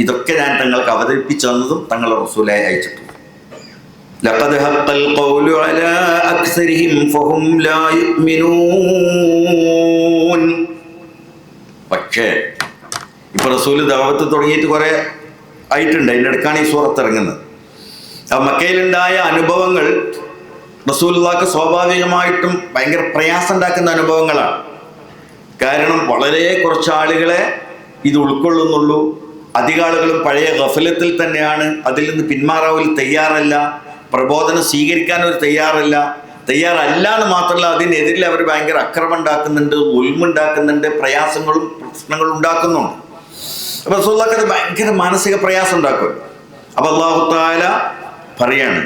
ഇതൊക്കെ ഞാൻ തങ്ങൾക്ക് അവതരിപ്പിച്ചു തന്നതും തങ്ങളുടെ റസൂലെ അയച്ചിട്ടുണ്ട്. ലഖദ് ഹഖൽ ഖൗലു അലാ അക്സരിഹിം ഫഹും ലാ യുഅ്മിനൂൻ. പക്ഷേ ഇപ്പൊ റസൂൽ ദഅവത്ത് തുടങ്ങിയിട്ട് കുറെ ആയിട്ടുണ്ട്. അതിൻ്റെ ഇടയ്ക്കാണ് ഈ സൂറത്ത് ഇറങ്ങുന്നത്. മക്കയിലുണ്ടായ അനുഭവങ്ങൾ റസൂലുള്ളാഹിക്ക് സ്വാഭാവികമായിട്ടും ഭയങ്കര പ്രയാസം ഉണ്ടാക്കുന്ന അനുഭവങ്ങളാണ്. കാരണം വളരെ കുറച്ച് ആളുകളെ ഇത് ഉൾക്കൊള്ളുന്നുള്ളൂ. അധിക ആളുകളും പഴയ ഗഫലത്തിൽ തന്നെയാണ്. അതിൽ നിന്ന് പിന്മാറാൻ തയ്യാറല്ല. പ്രബോധനം സ്വീകരിക്കാൻ ഒരു തയ്യാറല്ല എന്ന് മാത്രമല്ല, അതിനെതിരിൽ അവർ ഭയങ്കര അക്രമം ഉണ്ടാക്കുന്നുണ്ട്, ഉൽമുണ്ടാക്കുന്നുണ്ട്, പ്രയാസങ്ങളും പ്രശ്നങ്ങളും ഉണ്ടാക്കുന്നുണ്ട്. അപ്പൊ റസൂലുള്ളാഹിക്ക് അത് ഭയങ്കര മാനസിക പ്രയാസം ഉണ്ടാക്കും. അപ്പൊ അല്ലാഹു തആല പറയാണ്,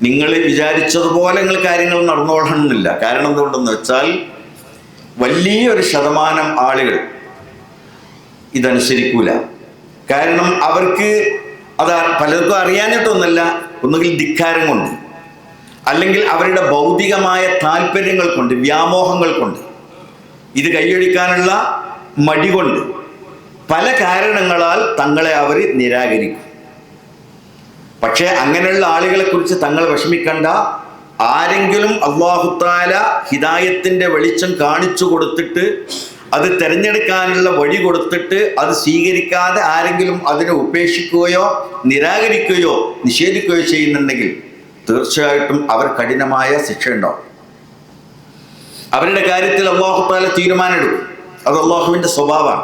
നിങ്ങൾ വിചാരിച്ചതുപോലെ നിങ്ങൾ കാര്യങ്ങൾ നടന്നോളണമെന്നില്ല. കാരണം എന്തുകൊണ്ടെന്ന് വെച്ചാൽ വലിയൊരു ശതമാനം ആളുകൾ ഇതനുസരിക്കൂല. കാരണം അവർക്ക് അത് പലർക്കും അറിയാനിട്ടൊന്നല്ല, ഒന്നുകിൽ ധിക്കാരം കൊണ്ട്, അല്ലെങ്കിൽ അവരുടെ ഭൗതികമായ താല്പര്യങ്ങൾ കൊണ്ട്, വ്യാമോഹങ്ങൾ കൊണ്ട്, ഇത് കൈയൊഴിക്കാനുള്ള മടി കൊണ്ട്, പല കാരണങ്ങളാൽ തങ്ങളെ അവർ നിരാകരിക്കും. പക്ഷേ അങ്ങനെയുള്ള ആളുകളെ കുറിച്ച് തങ്ങൾ വിഷമിക്കണ്ട. ആരെങ്കിലും അല്ലാഹു തആല ഹിദായത്തിന്റെ വെളിച്ചം കാണിച്ചു കൊടുത്തിട്ട്, അത് തിരഞ്ഞെടുക്കാനുള്ള വഴി കൊടുത്തിട്ട് അത് സ്വീകരിക്കാതെ ആരെങ്കിലും അതിനെ ഉപേക്ഷിക്കുകയോ നിരാകരിക്കുകയോ നിഷേധിക്കുകയോ ചെയ്യുന്നുണ്ടെങ്കിൽ തീർച്ചയായിട്ടും അവർ കഠിനമായ ശിക്ഷ ഉണ്ടാവും. അവരുടെ കാര്യത്തിൽ അല്ലാഹു തആല തീരുമാനമെടുക്കും. അത് അള്ളാഹുവിൻ്റെ സ്വഭാവമാണ്.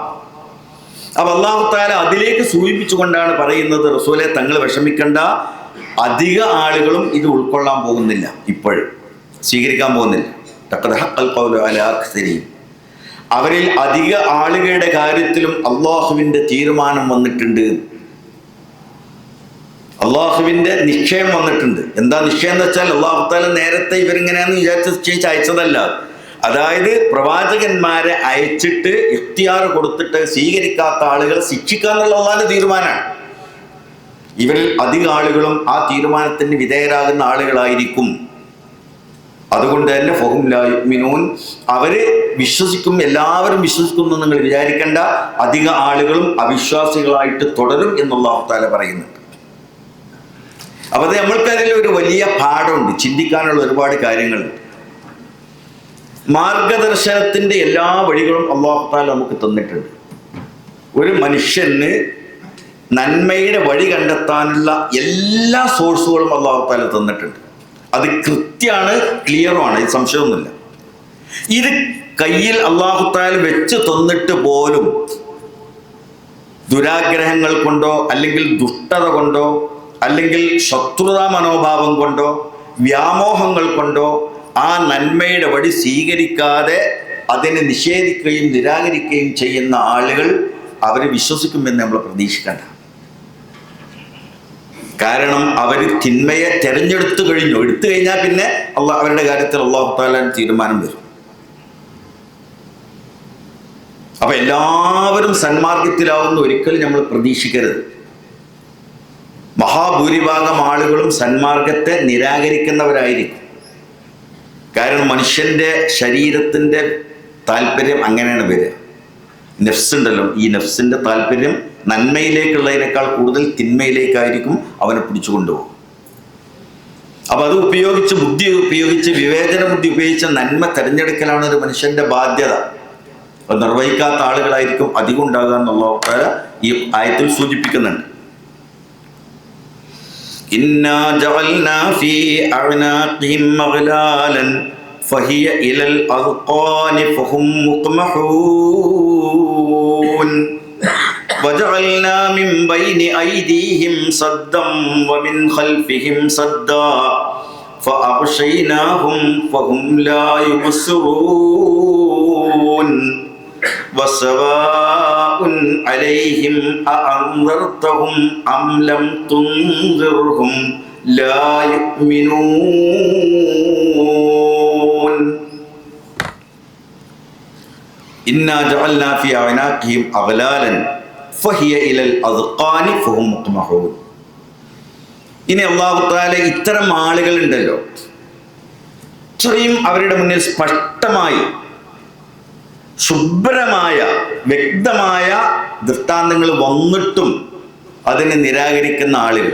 അപ്പം അള്ളാഹു തആല അതിലേക്ക് സൂചിപ്പിച്ചുകൊണ്ടാണ് പറയുന്നത്, റസൂലെ തങ്ങൾ വിഷമിക്കേണ്ട, അധിക ആളുകളും ഇത് ഉൾക്കൊള്ളാൻ പോകുന്നില്ല, ഇപ്പോഴും സ്വീകരിക്കാൻ പോകുന്നില്ല. ലഖദ് ഹഖൽ ഖൗലു അലാ അക്സരിഹിം, അവരിൽ അധിക ആളുകളുടെ കാര്യത്തിലും അള്ളാഹുവിൻ്റെ തീരുമാനം വന്നിട്ടുണ്ട്, അള്ളാഹുവിൻ്റെ നിശ്ചയം വന്നിട്ടുണ്ട്. എന്താ നിശ്ചയം എന്ന് വെച്ചാൽ, അള്ളാഹു തആല നേരത്തെ ഇവരിങ്ങനെയാണെന്ന് വിചാരിച്ച് അയച്ചതല്ല. അതായത് പ്രവാചകന്മാരെ അയച്ചിട്ട് ഇഖ്തിയാർ കൊടുത്തിട്ട് സ്വീകരിക്കാത്ത ആളുകളെ ശിക്ഷിക്കുക എന്നുള്ള അള്ളാഹുവിൻ്റെ തീരുമാനമാണ്. ഇവരിൽ അധിക ആളുകളും ആ തീരുമാനത്തിന് വിധേയരാകുന്ന ആളുകളായിരിക്കും. അതുകൊണ്ട് തന്നെ ഫഹും ലാ യുഅ്മിനൂൻ, അവര് വിശ്വസിക്കും, എല്ലാവരും വിശ്വസിക്കുന്നു നിങ്ങൾ വിചാരിക്കേണ്ട, അധിക ആളുകളും അവിശ്വാസികളായിട്ട് തുടരും എന്നുള്ള അല്ലാഹു തആല പറയുന്നുണ്ട്. അപ്പോൾ അത് നമ്മൾക്കതിൽ ഒരു വലിയ പാഠമുണ്ട്, ചിന്തിക്കാനുള്ള ഒരുപാട് കാര്യങ്ങളുണ്ട്. മാർഗദർശനത്തിൻ്റെ എല്ലാ വഴികളും അല്ലാഹു തആല നമുക്ക് തന്നിട്ടുണ്ട്. ഒരു മനുഷ്യന് നന്മയുടെ വഴി കണ്ടെത്താനുള്ള എല്ലാ സോഴ്സുകളും അല്ലാഹു തആല തന്നിട്ടുണ്ട്. അത് കൃത്യമാണ്, ക്ലിയറുമാണ്, ഇത് സംശയമൊന്നുമില്ല. ഇത് കയ്യിൽ അല്ലാഹു തആല വെച്ച് തന്നിട്ട് പോലും ദുരാഗ്രഹങ്ങൾ കൊണ്ടോ അല്ലെങ്കിൽ ദുഷ്ടത കൊണ്ടോ അല്ലെങ്കിൽ ശത്രുതാ മനോഭാവം കൊണ്ടോ വ്യാമോഹങ്ങൾ കൊണ്ടോ ആ നന്മയുടെ വഴി സ്വീകരിക്കാതെ അതിനെ നിഷേധിക്കുകയും നിരാകരിക്കുകയും ചെയ്യുന്ന ആളുകൾ അവർ വിശ്വസിക്കുമെന്ന് നമ്മൾ പ്രതീക്ഷിക്കേണ്ട. കാരണം അവർ തിന്മയെ തെരഞ്ഞെടുത്തു കഴിഞ്ഞു. എടുത്തു കഴിഞ്ഞാൽ പിന്നെ അവരുടെ കാര്യത്തിൽ അല്ലാഹു തആല തീരുമാനം വരും. അപ്പൊ എല്ലാവരും സന്മാർഗത്തിലാവുന്ന ഒരിക്കലും നമ്മൾ പ്രതീക്ഷിക്കരുത്. മഹാഭൂരിഭാഗം ആളുകളും സന്മാർഗത്തെ നിരാകരിക്കുന്നവരായിരിക്കും. കാരണം മനുഷ്യന്റെ ശരീരത്തിന്റെ താല്പര്യം അങ്ങനെയാണ് വരിക. നെഫ്സ് ഉണ്ടല്ലോ, ഈ നെഫ്സിന്റെ താല്പര്യം നന്മയിലേക്കുള്ളതിനേക്കാൾ കൂടുതൽ തിന്മയിലേക്കായിരിക്കും അവനെ പിടിച്ചു കൊണ്ടുപോകും. അപ്പൊ അത് ഉപയോഗിച്ച്, ബുദ്ധി ഉപയോഗിച്ച്, വിവേചന ബുദ്ധി ഉപയോഗിച്ച് നന്മ തിരഞ്ഞെടുക്കലാണ് ഒരു മനുഷ്യന്റെ ബാധ്യത. അത് നിർവഹിക്കാത്ത ആളുകളായിരിക്കും അധികം ഉണ്ടാകുക എന്നുള്ള ഈ ആയത്തിൽ സൂചിപ്പിക്കുന്നുണ്ട്. ഇന്നാ ജഅൽനാ ഫീ അഅനാഖിഹിം മഗ്ലാലൻ ഫഹിയ ഇലൽ അദ്ഖാനി ഫഹും മുഖ്മഹൂൻ വജഅൽനാ മിൻ ബൈനി ഐദീഹിം സദ്ദൻ വമിൻ ഖൽഫിഹിം സദ്ദാ ഫഅഗ്ശൈനാഹും ഫഹും ലാ യുബ്സിറൂൻ വസവാഉൻ അലൈഹിം അഅൻദർതഹും അം ലം തുൻദിർഹും ലാ യുഅ്മിനൂൻ. ഇന്നാ ജഅൽനാ ഫീ അഅനാഖിഹിം അഗ്ലാലൻ ഫഹിയ ഇലൽ അദ്ഖാനി ഫഹും മുഖ്മഹൂൻ. ഇനി അല്ലാഹു തആല ഇത്തരം ആളുകളുണ്ടല്ലോ, ഇത്രയും അവരുടെ മുന്നിൽ സ്പഷ്ടമായി ശുഭ്രമായ വ്യക്തമായ ദൃഷ്ടാന്തങ്ങൾ വന്നിട്ടും അതിനെ നിരാകരിക്കുന്ന ആളുകൾ,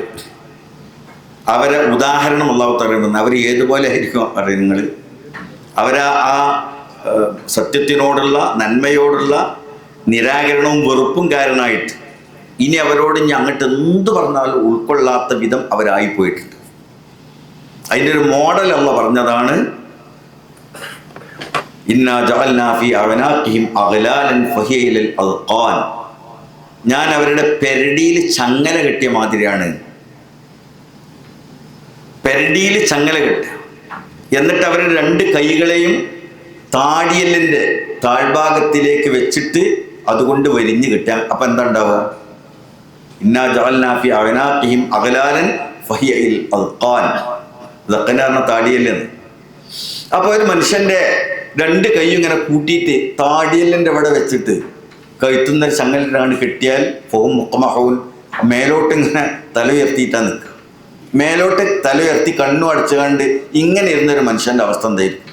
അവരെ ഉദാഹരണം അല്ലാഹു തആല പറയുന്നത്, അവർ ഏതുപോലെ ആയിരിക്കും പറയുന്നത്, അവരാ ആ സത്യത്തിനോടുള്ള നന്മയോടുള്ള നിരാകരണവും വെറുപ്പും കാരണമായിട്ട് ഇനി അവരോട് ഇനി അങ്ങോട്ട് എന്ത് പറഞ്ഞാലും ഉൾക്കൊള്ളാത്ത വിധം അവരായിപ്പോയിട്ടുണ്ട്. അതിൻ്റെ ഒരു മോഡൽ അല്ലാഹു പറഞ്ഞതാണ്, ഇന്നാ ജഅൽനാ ഫീ അഅനാഖിഹിം അഗ്ലാലൻ ഫഹിയ ഇലൽ അദ്ഖാൻ. ഞാൻ അവരുടെ പെരടിയിൽ ചങ്ങല കെട്ടിയ മാതിരിയാണ്. പെരടിയിൽ ചങ്ങല കെട്ടുക, എന്നിട്ട് അവർ രണ്ട് കൈകളെയും താടിയല്ലിൻ്റെ താഴ്ഭാഗത്തിലേക്ക് വെച്ചിട്ട് അതുകൊണ്ട് വരിഞ്ഞ് കിട്ടാൻ. അപ്പം എന്താ ഉണ്ടാവുക? ഇന്നാ ജഅൽനാ ഫീ അഅനാഖിഹിം അഗ്ലാലൻ ഫഹിയ ഇലൽ അദ്ഖാൻ. ദഖന പറഞ്ഞ താടിയല്ലെന്ന്. അപ്പോൾ ഒരു മനുഷ്യൻ്റെ രണ്ട് കൈയും ഇങ്ങനെ കൂട്ടിയിട്ട് താടിയല്ലിൻ്റെ അവിടെ വെച്ചിട്ട് കഴുത്തുന്ന ചങ്ങലിലാണ് കെട്ടിയാൽ ഫഹും മുഖ്മഹൂൻ. മേലോട്ട് ഇങ്ങനെ തല ഉയർത്തിയിട്ടാണ് നിൽക്കുക. മേലോട്ട് തല ഉയർത്തി കണ്ണു അടച്ചുകൊണ്ട് ഇങ്ങനെ ഇരുന്നൊരു മനുഷ്യൻ്റെ അവസ്ഥ എന്തായിരിക്കും?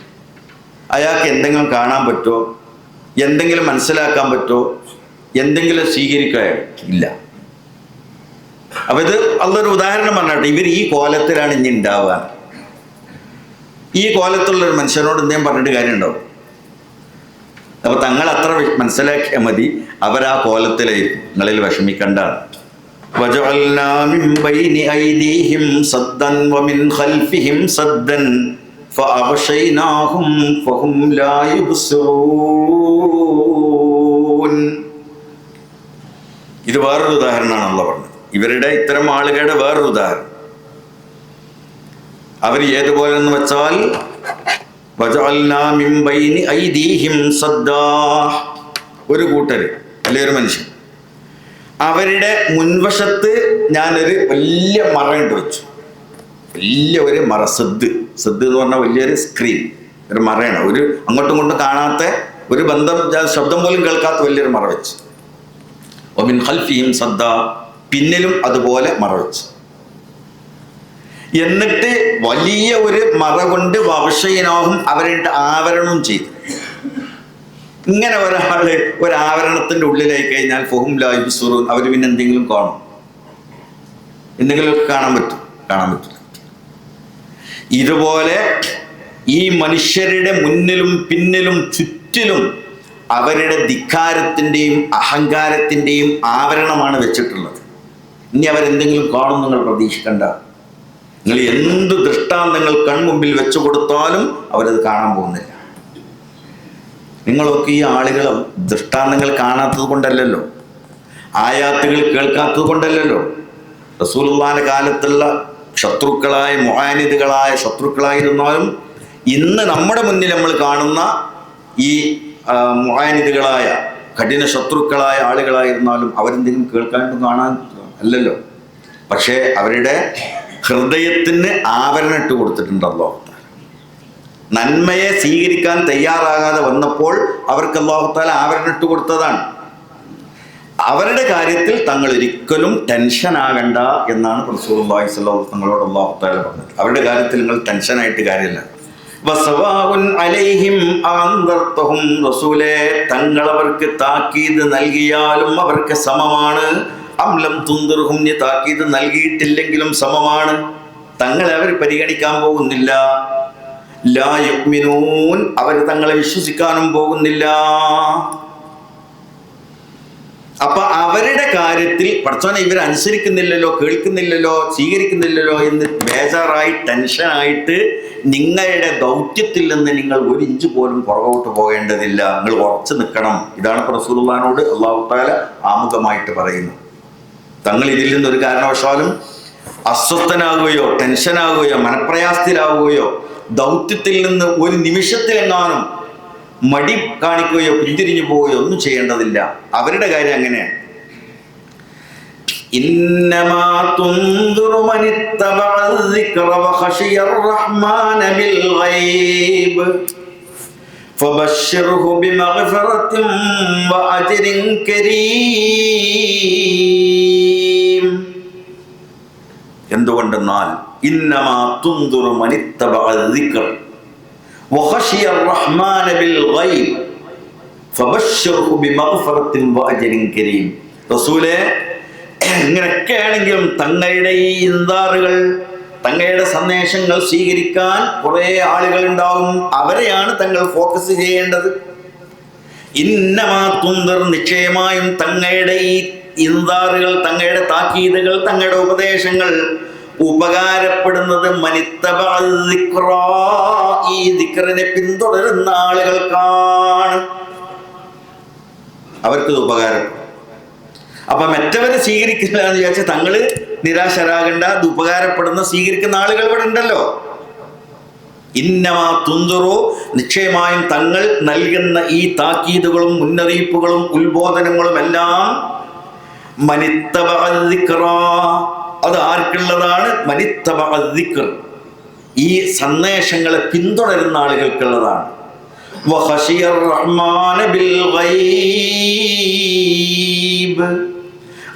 അയാൾക്ക് എന്തെങ്കിലും കാണാൻ പറ്റുമോ? എന്തെങ്കിലും മനസ്സിലാക്കാൻ പറ്റുമോ? എന്തെങ്കിലും സ്വീകരിക്കാൻ ഇല്ല. അപ്പം ഇത് അതൊരു ഉദാഹരണം പറഞ്ഞാട്ടെ, ഇവർ ഈ കോലത്തിലാണ് ഇനി ഉണ്ടാവുക. ഈ കോലത്തുള്ളൊരു മനുഷ്യനോട് എന്തെങ്കിലും പറഞ്ഞിട്ട് കാര്യം ഉണ്ടാവും? അപ്പോൾ തങ്ങൾ അത്ര മനസ്സിലാക്കിയാൽ മതി, അവരാ കോലത്തിലായിരിക്കും. നിങ്ങളിൽ വിഷമിക്കണ്ടാണ്. وَجَعَلْنَا مِنْ بَيْنِ أَيْدِيهِمْ سَدًّا وَمِنْ خَلْفِهِمْ سَدًّا فَأَغْشَيْنَاهُمْ فَهُمْ لَا يُبْصِرُونَ. ഇത് വേറൊരു ഉദാഹരണമാണല്ലോ പറഞ്ഞത്. ഇവരുടെ ഇത്തരം ആളുകളുടെ വേറൊരു ഉദാഹരണം. അവർ ഏതുപോലെ എന്ന് വെച്ചാൽ വജഅൽനാ മിൻ ബൈനി ഐദീഹിം സദ്ദാ, ഒരു കൂട്ടർ അല്ലെ ഒരു മനുഷ്യൻ, അവരുടെ മുൻവശത്ത് ഞാനൊരു വലിയ മറ ഇട്ട് വെച്ചു. വലിയ ഒരു മറ, സദ് എന്ന് പറഞ്ഞാൽ വലിയൊരു സ്ക്രീൻ, ഒരു മറയാണ്. ഒരു അങ്ങോട്ടും ഇങ്ങോട്ടും കാണാത്ത, ഒരു ശബ്ദം പോലും കേൾക്കാത്ത വലിയൊരു മറ വെച്ച്. വമിൻ ഖൽഫിഹിം സദ്ദാ, പിന്നിലും അതുപോലെ മറ വെച്ച്. എന്നിട്ട് വലിയ ഒരു മറ കൊണ്ട് വവശയിനാവും അവരുടെ ആവരണവും ചെയ്തു. ഇങ്ങനെ ഒരാള് ഒരു ആവരണത്തിന്റെ ഉള്ളിലായി കഴിഞ്ഞാൽ ഫഹും ലാ യുബ്സിറൂൻ, അവർ പിന്നെ എന്തെങ്കിലും കാണും? എന്തെങ്കിലുമൊക്കെ കാണാൻ പറ്റില്ല. ഇതുപോലെ ഈ മനുഷ്യരുടെ മുന്നിലും പിന്നിലും ചുറ്റിലും അവരുടെ ധിക്കാരത്തിന്റെയും അഹങ്കാരത്തിന്റെയും ആവരണമാണ് വെച്ചിട്ടുള്ളത്. ഇനി അവരെന്തെങ്കിലും കാണും നിങ്ങൾ പ്രതീക്ഷിക്കണ്ട. നിങ്ങൾ എന്ത് ദൃഷ്ടാന്തങ്ങൾ കൺമുമ്പിൽ വെച്ചു കൊടുത്താലും അവരത് കാണാൻ പോകുന്നില്ല. നിങ്ങളൊക്കെ ഈ ആളുകൾ ദൃഷ്ടാന്തങ്ങൾ കാണാത്തത് കൊണ്ടല്ലല്ലോ, ആയാത്തുകൾ കേൾക്കാത്തത് കൊണ്ടല്ലല്ലോ. റസൂലുള്ളാഹിന്റെ കാലത്തുള്ള ശത്രുക്കളായ മുആനിദുകളായ ശത്രുക്കളായിരുന്നാലും ഇന്ന് നമ്മുടെ മുന്നിൽ നമ്മൾ കാണുന്ന ഈ മുആനിദുകളായ കഠിന ശത്രുക്കളായ ആളുകളായിരുന്നാലും അവരെന്തെങ്കിലും കേൾക്കാനും കാണാൻ അല്ലല്ലോ. പക്ഷേ അവരുടെ ഹൃദയത്തിന് ആവരണം ഇട്ട് കൊടുത്തിട്ടുണ്ടല്ലോ. നന്മയെ സ്വീകരിക്കാൻ തയ്യാറാകാതെ വന്നപ്പോൾ അവർക്ക് അല്ലാഹു തആല ആവരണം ഇട്ട് കൊടുത്തതാണ്. അവരുടെ കാര്യത്തിൽ തങ്ങൾ ഒരിക്കലും ടെൻഷൻ ആകണ്ട എന്നാണ് റസൂലുള്ളാഹി സ്വല്ലല്ലാഹു അലൈഹി വസല്ലം തങ്ങളോട് അല്ലാഹു തആല പറഞ്ഞത്. അവരുടെ കാര്യത്തിൽ നിങ്ങൾ ടെൻഷനായിട്ട് കാര്യമില്ല. വസവാഉൻ അലൈഹിം അൻദർതഹും, റസൂലേ തങ്ങൾ അവർക്ക് താക്കീത് നൽകിയാലും അവർക്ക് സമമാണ്. അംലം തുന്ദിർഹും, നീ താക്കീത് നൽകിയിട്ടില്ലെങ്കിലും സമമാണ്. തങ്ങളെ അവർ പരിഗണിക്കാൻ പോകുന്നില്ല. ലാ യുഅ്മിനൂൻ, അവർ തങ്ങളെ വിശ്വസിക്കാനും പോകുന്നില്ല. അപ്പൊ അവരുടെ കാര്യത്തിൽ പടച്ചോനെ ഇവർ അനുസരിക്കുന്നില്ലല്ലോ, കേൾക്കുന്നില്ലല്ലോ, സ്വീകരിക്കുന്നില്ലല്ലോ എന്ന് ബേജാറായി ടെൻഷനായിട്ട് നിങ്ങളുടെ ദൗത്യത്തിൽ നിന്ന് നിങ്ങൾ ഒരു ഇഞ്ച് പോലും പുറകോട്ട് പോകേണ്ടതില്ല. നിങ്ങൾ ഉറച്ചു നിൽക്കണം. ഇതാണ് റസൂലുള്ളാഹിനോട് അല്ലാഹു തആല ആമുഖമായിട്ട് പറയുന്നത്. തങ്ങൾ ഇതിൽ നിന്നൊരു കാരണവശാലും അസ്വസ്ഥനാകുകയോ ടെൻഷനാകുകയോ മനപ്രയാസത്തിലാവുകയോ ദൗത്യത്തിൽ നിന്ന് ഒരു നിമിഷത്തിലെങ്ങാനും മടി കാണിക്കുകയോ പിന്തിരിഞ്ഞു പോവുകയോ ഒന്നും ചെയ്യേണ്ടതില്ല. അവരുടെ കാര്യം അങ്ങനെയാണ്. ഇന്നമാ തുൻദിറു മനിത്തബഅ الذിക്റ വഖശിയർ റഹ്മാന ബിൽ ഗൈബ് ഫബശ്ശിർഹു ബിമഗ്ഫിറത്തിൻ വഅജ്രിൻ കരീം. എന്തുകൊണ്ടെന്നാൽ ഇന്നമാ തുൻദിറു മനിത്തബഅ الذിക്റ വഖശിയ الرحمن بالغيب فبشره بمغفرة وأجر كريم. റസൂലേ, ഇങ്ങനെയൊക്കെ ആണെങ്കിലും തങ്ങളുടെ ഈ ഇൻദാറുകൾ, തങ്ങളുടെ സന്ദേശങ്ങൾ സ്വീകരിക്കാൻ കുറെ ആളുകൾ ഉണ്ടാവും. അവരെയാണ് തങ്ങൾ ഫോക്കസ് ചെയ്യേണ്ടത്. ഇന്നമാ തുൻദിർ, നിശ്ചയമായും തങ്ങളുടെ ഈ ഇൻദാറുകൾ, തങ്ങളുടെ താക്കീതുകൾ, തങ്ങളുടെ ഉപദേശങ്ങൾ ഉപകാരപ്പെടുന്നത് മനിത്തബഅ الذിക്റ, ഈ ദിക്റിനെ പിന്തുടരുന്ന ആളുകൾക്കാണ്. അവർക്കിത് ഉപകാരപ്പെടും. അപ്പൊ മറ്റവരെ സ്വീകരിക്കില്ല എന്ന് വിചാരിച്ചാൽ തങ്ങള് നിരാശരാകേണ്ട. അത് ഉപകാരപ്പെടുന്ന സ്വീകരിക്കുന്ന ആളുകൾ ഇവിടെ ഉണ്ടല്ലോ. ഇന്നമാ തുൻദിറു, നിശ്ചയമായും തങ്ങൾ നൽകുന്ന ഈ താക്കീതുകളും മുന്നറിയിപ്പുകളും ഉത്ബോധനങ്ങളും എല്ലാം മനിത്തബഅ الذിക്റ, അത് ആർക്കുള്ളതാണ്? മനിത്തബഅ الذിക്ർ, ഈ സന്ദേശങ്ങളെ പിന്തുടരുന്ന ആളുകൾക്കുള്ളതാണ്. വഖശിയർ റഹ്മാന ബിൽ ഗൈബ്,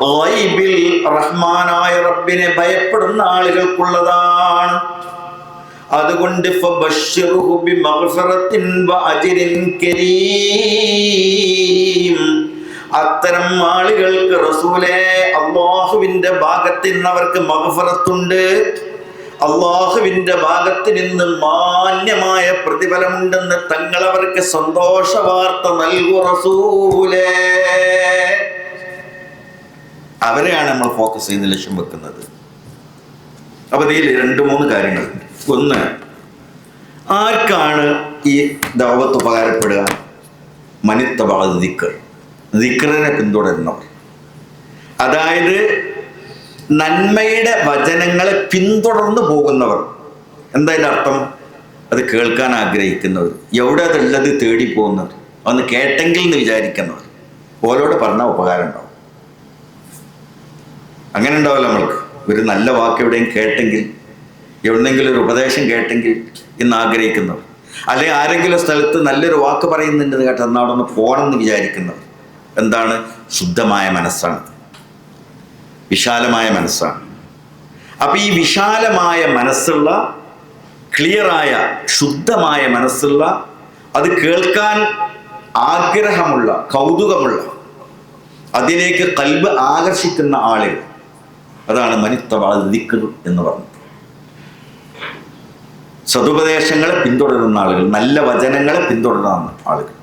ഗൈബിൽ റഹ്മാനായ റബ്ബിനെ ഭയപ്പെടുന്ന ആളുകൾക്കുള്ളതാണ്. അതുകൊണ്ട് ഫബശ്ശിർഹു ബിമഗ്ഫിറത്തിൻ വഅജ്രിൻ കരീം, അത്തരം ആളുകൾക്ക് റസൂലേ അല്ലാഹുവിന്റെ ഭാഗത്ത് നിന്ന് അവർക്ക് മഗ്ഫിറത്തുണ്ട്. അല്ലാഹുവിന്റെ ഭാഗത്ത് നിന്ന് മാന്യമായ പ്രതിഫലമുണ്ടെന്ന് തങ്ങൾ അവർക്ക് സന്തോഷ വാർത്ത നൽകൂ റസൂലേ. അവരെയാണ് നമ്മൾ ഫോക്കസ് ചെയ്ത് ലക്ഷ്യം വെക്കുന്നത്. അപ്പൊ ഇതിൽ 2-3 കാര്യങ്ങളുണ്ട്. ഒന്ന്, ആർക്കാണ് ഈ ദഅവത്ത് ഉപകാരപ്പെടുക? മനിത്തബഅ الذിക്ർ, ദിക്റിനെ പിന്തുടരുന്നവർ. അതായത് നന്മയുടെ വചനങ്ങളെ പിന്തുടർന്ന് പോകുന്നവർ. എന്തായാലും അർത്ഥം? അത് കേൾക്കാൻ ആഗ്രഹിക്കുന്നവർ, എവിടെ അതുള്ളത് തേടി പോകുന്നവർ, അതൊന്ന് കേട്ടെങ്കിൽ എന്ന് വിചാരിക്കുന്നവർ. ഓരോട് പറഞ്ഞാൽ ഉപകാരം ഉണ്ടാവും. അങ്ങനെ ഉണ്ടാവില്ല. നമ്മൾക്ക് ഒരു നല്ല വാക്ക് എവിടെയും കേട്ടെങ്കിൽ, എവിടെന്നെങ്കിലും ഒരു ഉപദേശം കേട്ടെങ്കിൽ എന്ന് ആഗ്രഹിക്കുന്നവർ, അല്ലെങ്കിൽ ആരെങ്കിലും സ്ഥലത്ത് നല്ലൊരു വാക്ക് പറയുന്നുണ്ട് കേട്ട് എന്നാൽ അവിടെ ഒന്ന് പോകണമെന്ന് വിചാരിക്കുന്നവർ. എന്താണ്? ശുദ്ധമായ മനസ്സാണ്, വിശാലമായ മനസ്സാണ്. അപ്പം ഈ വിശാലമായ മനസ്സുള്ള, ക്ലിയറായ ശുദ്ധമായ മനസ്സുള്ള, അത് കേൾക്കാൻ ആഗ്രഹമുള്ള, കൗതുകമുള്ള, അതിലേക്ക് ഖൽബ് ആകർഷിക്കുന്ന ആളുകൾ, അതാണ് മനിത്തബഅ ദിക്ർ എന്ന് പറഞ്ഞത്. സതുപദേശങ്ങളെ പിന്തുടരുന്ന ആളുകൾ, നല്ല വചനങ്ങളെ പിന്തുടരുന്ന ആളുകൾ,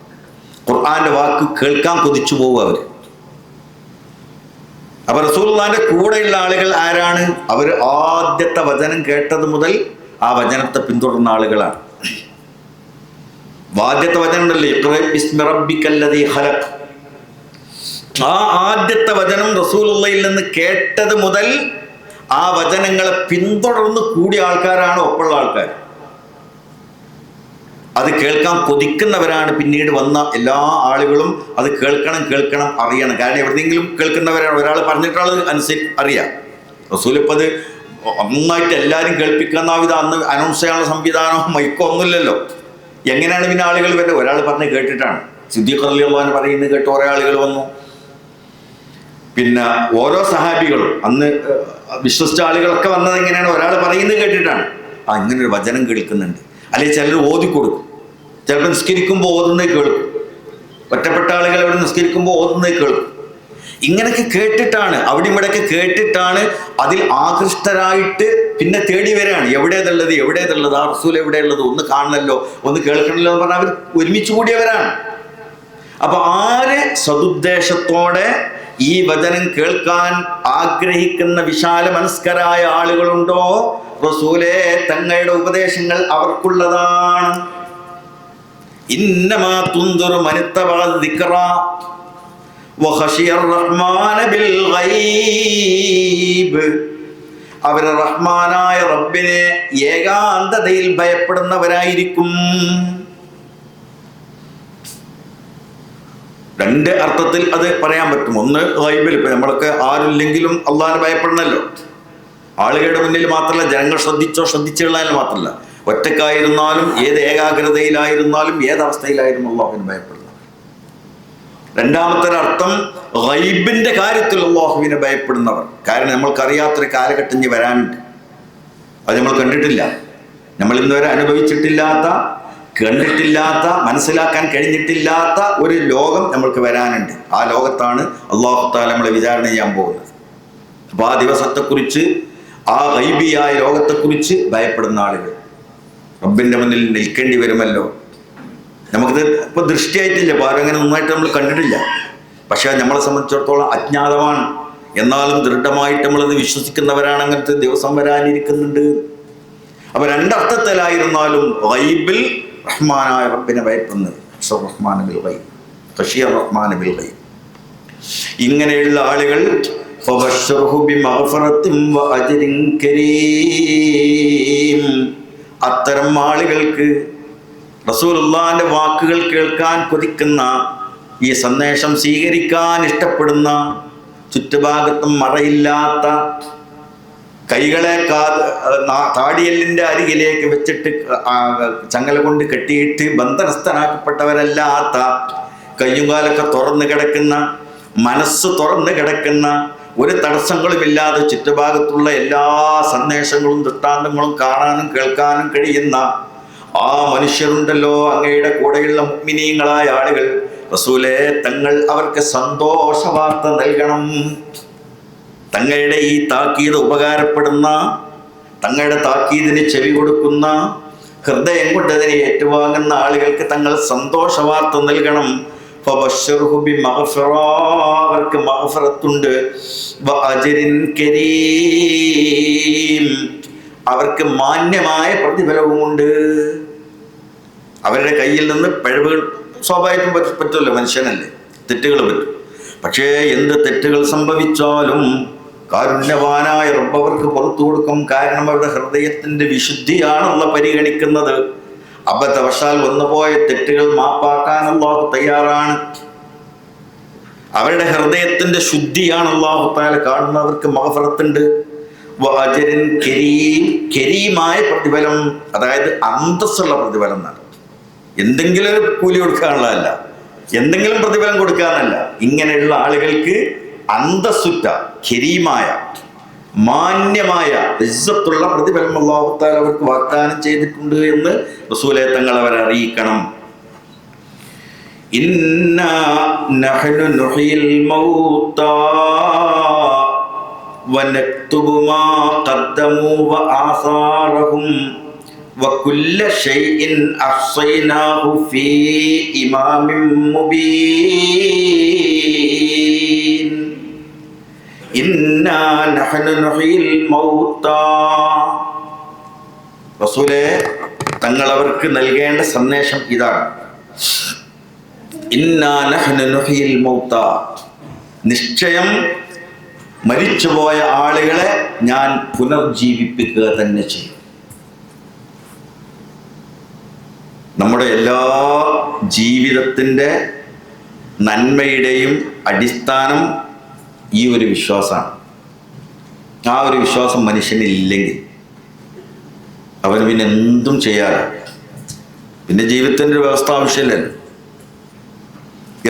ഖുർആന്റെ വാക്ക് കേൾക്കാൻ കൊതിച്ചു പോകും അവർ. അപ്പൊ റസൂലുള്ളാഹിന്റെ കൂടെയുള്ള ആളുകൾ ആരാണ്? അവർ ആദ്യത്തെ വചനം കേട്ടത് മുതൽ ആ വചനത്തെ പിന്തുടർന്ന ആളുകളാണ്. ആദ്യത്തെ വചനം ഉണ്ടല്ലേ, ഇഖ്റ ബിസ്മി റബ്ബിക്കല്ലദീ ഖലഖ്. ആ ആദ്യത്തെ വചനം റസൂലുള്ളാഹിയിൽ നിന്ന് കേട്ടത് മുതൽ ആ വചനങ്ങളെ പിന്തുടർന്ന് കൂടിയ ആൾക്കാരാണ് ഒപ്പമുള്ള ആൾക്കാർ. അത് കേൾക്കാൻ കൊതിക്കുന്നവരാണ്. പിന്നീട് വന്ന എല്ലാ ആളുകളും അത് കേൾക്കണം അറിയണം. കാരണം എവിടെയെങ്കിലും കേൾക്കുന്നവരാണ്. ഒരാൾ പറഞ്ഞിട്ടുള്ളത് അനുസരിച്ച് അറിയാം. റസൂൽ ഇപ്പം അത് ഒന്നായിട്ട് എല്ലാവരും കേൾപ്പിക്കാന്നാവിധ അന്ന് അനൗൺസ് ചെയ്യാനുള്ള സംവിധാനമോ മൈക്കോ ഒന്നുമില്ലല്ലോ. എങ്ങനെയാണ് പിന്നെ ആളുകൾ വരുന്നത്? ഒരാൾ പറഞ്ഞ് കേട്ടിട്ടാണ്. സിദ്ദീഖ് റളിയല്ലാഹു അൻഹു പറയുന്നത് കേട്ട് കുറേ ആളുകൾ വന്നു. പിന്നെ ഓരോ സഹാബികളും അന്ന് വിശ്വസിച്ച ആളുകളൊക്കെ വന്നത് എങ്ങനെയാണ്? ഒരാൾ പറയുന്നത് കേട്ടിട്ടാണ്. ഇങ്ങനൊരു വചനം കേൾക്കുന്നുണ്ട്. അല്ലെങ്കിൽ ചിലർ ഓതിക്കൊടുക്കും. ചിലപ്പോൾ നിസ്കരിക്കുമ്പോൾ ഓതുന്നത് കേൾക്കും. ഒറ്റപ്പെട്ട ആളുകൾ അവിടെ നിസ്കരിക്കുമ്പോൾ ഓതുന്നത് കേൾക്കും. ഇങ്ങനെയൊക്കെ കേട്ടിട്ടാണ്, അവിടെ ഇവിടെയൊക്കെ കേട്ടിട്ടാണ് അതിൽ ആകൃഷ്ടരായിട്ട് പിന്നെ തേടി വരികയാണ്. എവിടേതുള്ളത് ആ റസൂൽ എവിടെയുള്ളത്, ഒന്ന് കാണണമല്ലോ, ഒന്ന് കേൾക്കണമല്ലോ എന്ന് പറഞ്ഞാൽ അവർ ഒരുമിച്ച് കൂടിയവരാണ്. അപ്പൊ ആര് സതുദ്ദേശത്തോടെ ഈ വചനം കേൾക്കാൻ ആഗ്രഹിക്കുന്ന വിശാല മനസ്കരായ ആളുകളുണ്ടോ, റസൂലേ തങ്ങളുടെ ഉപദേശങ്ങൾ അവർക്കുള്ളതാണ്. ഇന്നമാ തുൻദിറു മനിത്തബഅ ദിക്റ വഖശിയ റഹ്മാന ബിൽ ഗൈബ്. അവർ റഹ്മാനായ റബ്ബിനെ ഏകാന്തതയിൽ ഭയപ്പെടുന്നവരായിരിക്കും. രണ്ട് അർത്ഥത്തിൽ അത് പറയാൻ പറ്റും. ഒന്ന് ഗൈബിൽ, ഇപ്പം നമ്മളൊക്കെ ആരില്ലെങ്കിലും അള്ളാഹിനെ ഭയപ്പെടണമല്ലോ. ആളുകളുടെ മുന്നിൽ മാത്രമല്ല, ജനങ്ങൾ ശ്രദ്ധിച്ചുള്ളതിൽ മാത്രമല്ല, ഒറ്റക്കായിരുന്നാലും ഏത് ഏകാഗ്രതയിലായിരുന്നാലും ഏതവസ്ഥയിലായിരുന്നു അള്ളാഹുവിനെ ഭയപ്പെടുന്നത്. രണ്ടാമത്തെ അർത്ഥം ഗൈബിന്റെ കാര്യത്തിൽ അള്ളാഹുവിനെ ഭയപ്പെടുന്നവർ. കാരണം നമ്മൾക്കറിയാത്തൊരു കാലഘട്ടം ഇനി വരാനുണ്ട്. അത് നമ്മൾ കണ്ടിട്ടില്ല, നമ്മൾ ഇന്നുവരെ അനുഭവിച്ചിട്ടില്ലാത്ത, കണ്ടിട്ടില്ലാത്ത, മനസ്സിലാക്കാൻ കഴിഞ്ഞിട്ടില്ലാത്ത ഒരു ലോകം നമ്മൾക്ക് വരാനുണ്ട്. ആ ലോകത്താണ് അല്ലാഹു തആല നമ്മളെ വിചാരണ ചെയ്യാൻ പോകുന്നത്. അപ്പോൾ ആ ദിവസത്തെക്കുറിച്ച്, ആ ഗൈബിയായ ലോകത്തെക്കുറിച്ച് ഭയപ്പെടുന്ന ആളുകൾ റബ്ബിന്റെ മുന്നിൽ നിൽക്കേണ്ടി വരുമല്ലോ. നമുക്കിത് ഇപ്പോൾ ദൃഷ്ടിയായിട്ടില്ല, ആരും അങ്ങനെ നന്നായിട്ട് നമ്മൾ കണ്ടിട്ടില്ല. പക്ഷേ നമ്മളെ സംബന്ധിച്ചിടത്തോളം അജ്ഞാതമാണ്. എന്നാലും ദൃഢമായിട്ട് നമ്മളത് വിശ്വസിക്കുന്നവരാണ്. അങ്ങനത്തെ ദിവസം വരാനിരിക്കുന്നുണ്ട്. അപ്പൊ രണ്ടർത്ഥത്തിലായിരുന്നാലും ഗൈബിൽ റഹ്മാനായ റബ്ബിനെ ഭയപ്പെടുന്നത്, ഇങ്ങനെയുള്ള ആളുകൾ അത്തരം ആളുകൾക്ക് റസൂലുള്ളാഹിന്റെ വാക്കുകൾ കേൾക്കാൻ കൊതിക്കുന്ന, ഈ സന്ദേശം സ്വീകരിക്കാൻ ഇഷ്ടപ്പെടുന്ന, ചുറ്റുഭാഗത്തും മറയില്ലാത്ത, കൈകളെ താടിയല്ലിൻ്റെ അരികിലേക്ക് വെച്ചിട്ട് ചങ്ങല കൊണ്ട് കെട്ടിയിട്ട് ബന്ധനസ്ഥനാക്കപ്പെട്ടവരല്ലാത്ത, കയ്യും കാലൊക്കെ തുറന്നു കിടക്കുന്ന, മനസ്സ് തുറന്നു കിടക്കുന്ന, ഒരു തടസ്സങ്ങളുമില്ലാതെ ചുറ്റുഭാഗത്തുള്ള എല്ലാ സന്ദേശങ്ങളും ദൃഷ്ടാന്തങ്ങളും കാണാനും കേൾക്കാനും കഴിയുന്ന ആ മനുഷ്യരുണ്ടല്ലോ, അങ്ങയുടെ കൂടെയുള്ള മുഅ്മിനീങ്ങളായ ആളുകൾ, റസൂലേ തങ്ങൾ അവർക്ക് സന്തോഷ വാർത്ത നൽകണം. തങ്ങളുടെ ഈ താക്കീത് ഉപകാരപ്പെടുന്ന, തങ്ങളുടെ താക്കീതിന് ചെവി കൊടുക്കുന്ന, ഹൃദയം കൊണ്ട് അതിനെ ഏറ്റുവാങ്ങുന്ന ആളുകൾക്ക് തങ്ങൾ സന്തോഷ വാർത്ത നൽകണം. അവർക്ക് മഗ്ഫിറത്തുണ്ട്, വഅജ്റിൻ കരീം, അവർക്ക് മാന്യമായ പ്രതിഫലവുമുണ്ട്. അവരുടെ കയ്യിൽ നിന്ന് പിഴവുകൾ സ്വാഭാവികം പറ്റുമല്ലോ, മനുഷ്യനല്ലേ, തെറ്റുകൾ പറ്റും. പക്ഷേ എന്ത് തെറ്റുകൾ സംഭവിച്ചാലും കാരുണ്യവാനായ റബ്ബ് അവർക്ക് പുറത്തു കൊടുക്കും. കാരണം അവരുടെ ഹൃദയത്തിന്റെ വിശുദ്ധിയാണല്ലോ പരിഗണിക്കുന്നത്. അബദ്ധവശാൽ വന്നുപോയ തെറ്റുകൾ മാപ്പാക്കാൻ അല്ലാഹു തയ്യാറാണ്. അവരുടെ ഹൃദയത്തിന്റെ ശുദ്ധിയാണ് അല്ലാഹു തആല കാണുന്നവർക്ക് മഗ്ഫിറത്തുണ്ട്. വഅജ്റിൻ കരീം, കരീമായ പ്രതിഫലം, അതായത് അന്തസ്സുള്ള പ്രതിഫലം എന്നാണ്. എന്തെങ്കിലും ഒരു കൂലി കൊടുക്കാനുള്ളതല്ല, എന്തെങ്കിലും പ്രതിഫലം കൊടുക്കാനല്ല. ഇങ്ങനെയുള്ള ആളുകൾക്ക് അന്തസ്സുറ്റ കരീമായ മാന്യമായ ഇസ്സത്തുള്ള പ്രതിഫലം അല്ലാഹു തആല അവർക്ക് വാഗ്ദാനം ചെയ്തിട്ടുണ്ട് എന്ന് റസൂലേ തങ്ങൾ അവരെ അറിയിക്കണം. ഇന്നാ നഹ്നു നുഹ്യിൽ മൗതാ വനക്തുബു മാ ഖദ്ദമൂ വആസാറഹും വകുല്ല ശൈഇൻ അഹ്സൈനാഹു ഫീ ഇമാമിൻ മുബീൻ. ഇന്നാ നഹ്നു നുഹ്യിൽ മൗതാ. റസൂലേ തങ്ങൾ അവർക്ക് നൽകേണ്ട സന്ദേശം ഇതാണ്. ഇന്നാ നഹ്നു നുഹ്യിൽ മൗതാ, നിശ്ചയം മരിച്ചുപോയ ആളുകളെ ഞാൻ പുനർജീവിപ്പിക്കുക തന്നെ ചെയ്യും. നമ്മുടെ എല്ലാ ജീവിതത്തിൻ്റെ നന്മയുടെയും അടിസ്ഥാനം ഈ ഒരു വിശ്വാസമാണ്. ആ ഒരു വിശ്വാസം മനുഷ്യനില്ലെങ്കിൽ അവന് പിന്നെ എന്തും ചെയ്യാറ്. പിന്നെ ജീവിതത്തിൻ്റെ ഒരു വ്യവസ്ഥ ആവശ്യമില്ലല്ലോ.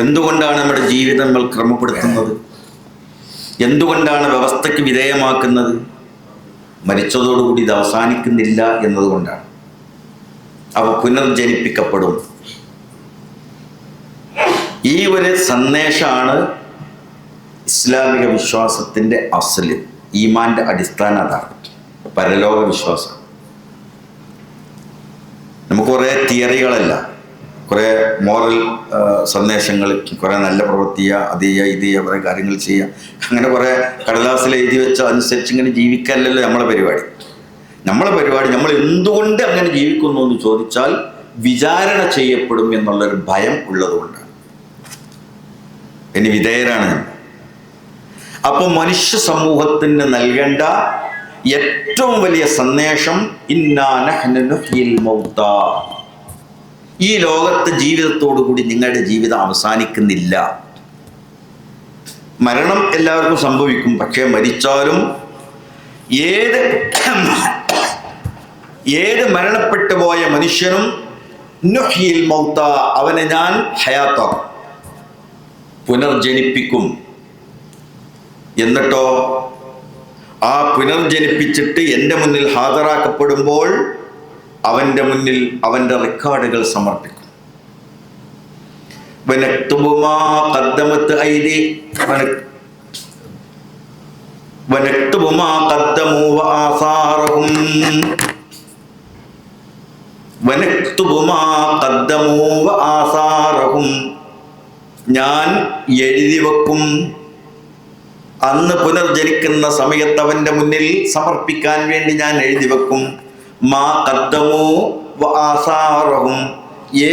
എന്തുകൊണ്ടാണ് നമ്മുടെ ജീവിതം നമ്മൾ ക്രമപ്പെടുത്തുന്നത്? എന്തുകൊണ്ടാണ് വ്യവസ്ഥയ്ക്ക് വിധേയമാക്കുന്നത്? മരിച്ചതോടുകൂടി ഇത് അവസാനിക്കുന്നില്ല എന്നതുകൊണ്ടാണ്. അവ പുനർജനിപ്പിക്കപ്പെടും. ഈ ഒരു സന്ദേശമാണ് ഇസ്ലാമിക വിശ്വാസത്തിൻ്റെ അസ്ല്. ഈമാന്റെ അടിസ്ഥാനം അതാണ്, പരലോക വിശ്വാസം. നമുക്ക് കുറേ തിയറികളല്ല, കുറേ മോറൽ സന്ദേശങ്ങൾ, കുറേ നല്ല പ്രവൃത്തി ചെയ്യുക, അത് ചെയ്യുക, ഇത് ചെയ്യുക, കുറേ കാര്യങ്ങൾ ചെയ്യുക, അങ്ങനെ കുറേ കടലാസിൽ എഴുതി വെച്ച അനുസരിച്ച് ഇങ്ങനെ ജീവിക്കാനല്ലോ നമ്മളെ പരിപാടി. നമ്മൾ എന്തുകൊണ്ട് അങ്ങനെ ജീവിക്കുന്നു എന്ന് ചോദിച്ചാൽ വിചാരണ ചെയ്യപ്പെടും എന്നുള്ളൊരു ഭയം ഉള്ളതുകൊണ്ടാണ്. ഇനി വിധേയരാണ് നമ്മൾ. അപ്പോൾ മനുഷ്യ സമൂഹത്തിന് നൽകേണ്ട ഏറ്റവും വലിയ സന്ദേശം ഇന്നാ നഹ്നു നുഹ്യിൽ മൗതാ. ഈ ലോകത്തെ ജീവിതത്തോടു കൂടി നിങ്ങളുടെ ജീവിതം അവസാനിക്കുന്നില്ല. മരണം എല്ലാവർക്കും സംഭവിക്കും. പക്ഷേ മരിച്ചാലും ഏത് മരണപ്പെട്ടു പോയ മനുഷ്യനും നുഹ്യിൽ മൗതാ, അവനെ ഞാൻ ഹയാത്താക്കും, പുനർജനിപ്പിക്കും. എന്നിട്ടോ ആ പുനർജനിപ്പിച്ചിട്ട് എൻ്റെ മുന്നിൽ ഹാജരാക്കപ്പെടുമ്പോൾ അവൻ്റെ മുന്നിൽ അവൻ്റെ റെക്കോർഡുകൾ സമർപ്പിക്കും. വനക്തുബു മാ ഖദ്ദമത് ഐദി വനക്തുബു മാ ഖദ്ദമൂ വആസാറഹും വനക്തുബു മാ ഖദ്ദമൂ വആസാറഹും, ഞാൻ എഴുതി വെക്കും. അന്ന് പുനർജനിക്കുന്ന സമയത്ത് അവൻ്റെ മുന്നിൽ സമർപ്പിക്കാൻ വേണ്ടി ഞാൻ എഴുതി വെക്കും. മാ ഖദ്ദമൂ വആസാറഹും,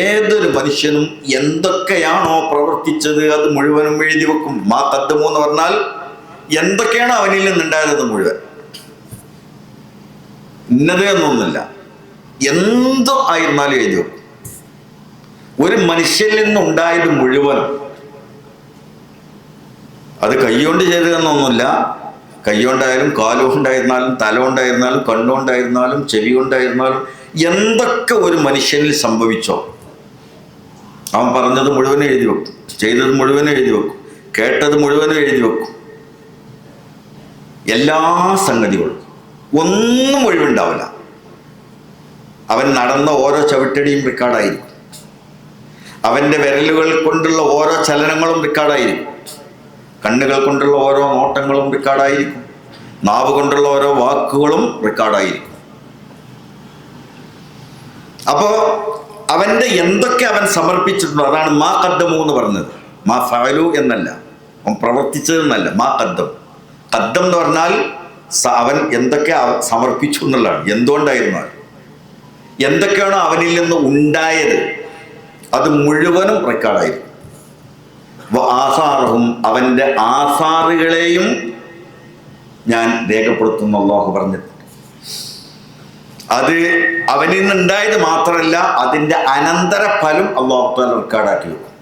ഏതൊരു മനുഷ്യനും എന്തൊക്കെയാണോ പ്രവർത്തിച്ചത് അത് മുഴുവനും എഴുതി വെക്കും. മാ ഖദ്ദമൂ എന്ന് പറഞ്ഞാൽ എന്തൊക്കെയാണോ അവനിൽ നിന്നുണ്ടായത് മുഴുവൻ. ഇന്നത് എന്നൊന്നുമില്ല, എന്തോ ആയിരുന്നാലും എഴുതി വെക്കും. ഒരു മനുഷ്യനിൽ നിന്നുണ്ടായത് മുഴുവൻ. അത് കൈകൊണ്ട് ചെയ്തതെന്നൊന്നുമില്ല. കൈകൊണ്ടായാലും കാലുകൊണ്ടായിരുന്നാലും തല കൊണ്ടായിരുന്നാലും കണ്ണുകൊണ്ടായിരുന്നാലും ചെവി കൊണ്ടായിരുന്നാലും എന്തൊക്കെ ഒരു മനുഷ്യനിൽ സംഭവിച്ചോ അവൻ പറഞ്ഞത് മുഴുവനും എഴുതി വെക്കും, ചെയ്തത് മുഴുവനും എഴുതി വെക്കും, കേട്ടത് മുഴുവനും എഴുതി വെക്കും. എല്ലാ സംഗതികളും ഒന്നും ഒഴിവുണ്ടാവില്ല. അവൻ നടന്ന ഓരോ ചവിട്ടടിയും റെക്കോർഡായിരിക്കും. അവൻ്റെ വിരലുകൾ കൊണ്ടുള്ള ഓരോ ചലനങ്ങളും റെക്കോർഡായിരിക്കും. കണ്ണുകൾ കൊണ്ടുള്ള ഓരോ നോട്ടങ്ങളും റെക്കോർഡായിരിക്കും. നാവ് കൊണ്ടുള്ള ഓരോ വാക്കുകളും റെക്കോർഡായിരിക്കും. അപ്പോൾ അവൻ്റെ എന്തൊക്കെ അവൻ സമർപ്പിച്ചിട്ടുണ്ടോ അതാണ് മാ ഖദ്ദമൂ എന്ന് പറഞ്ഞത്. മാ ഫഅലു എന്നല്ല, അവൻ പ്രവർത്തിച്ചതെന്നല്ല. മാ ഖദ്ദം, ഖദ്ദം എന്ന് പറഞ്ഞാൽ അവൻ എന്തൊക്കെ സമർപ്പിച്ചു എന്നുള്ളതാണ്. എന്തുകൊണ്ടായിരുന്നു എന്തൊക്കെയാണോ അവനിൽ നിന്ന് ഉണ്ടായത് അത് മുഴുവനും റെക്കോർഡായിരിക്കും. ആസാറഹും അവൻ്റെ ആസാറുകളെയും ഞാൻ രേഖപ്പെടുത്തുന്നു അല്ലാഹു പറഞ്ഞിട്ടുണ്ട്. അത് അവനിൽ നിന്നുണ്ടായത് മാത്രമല്ല, അതിൻ്റെ അനന്തര ഫലം അല്ലാഹു തആല റെക്കോർഡാക്കി വെക്കും.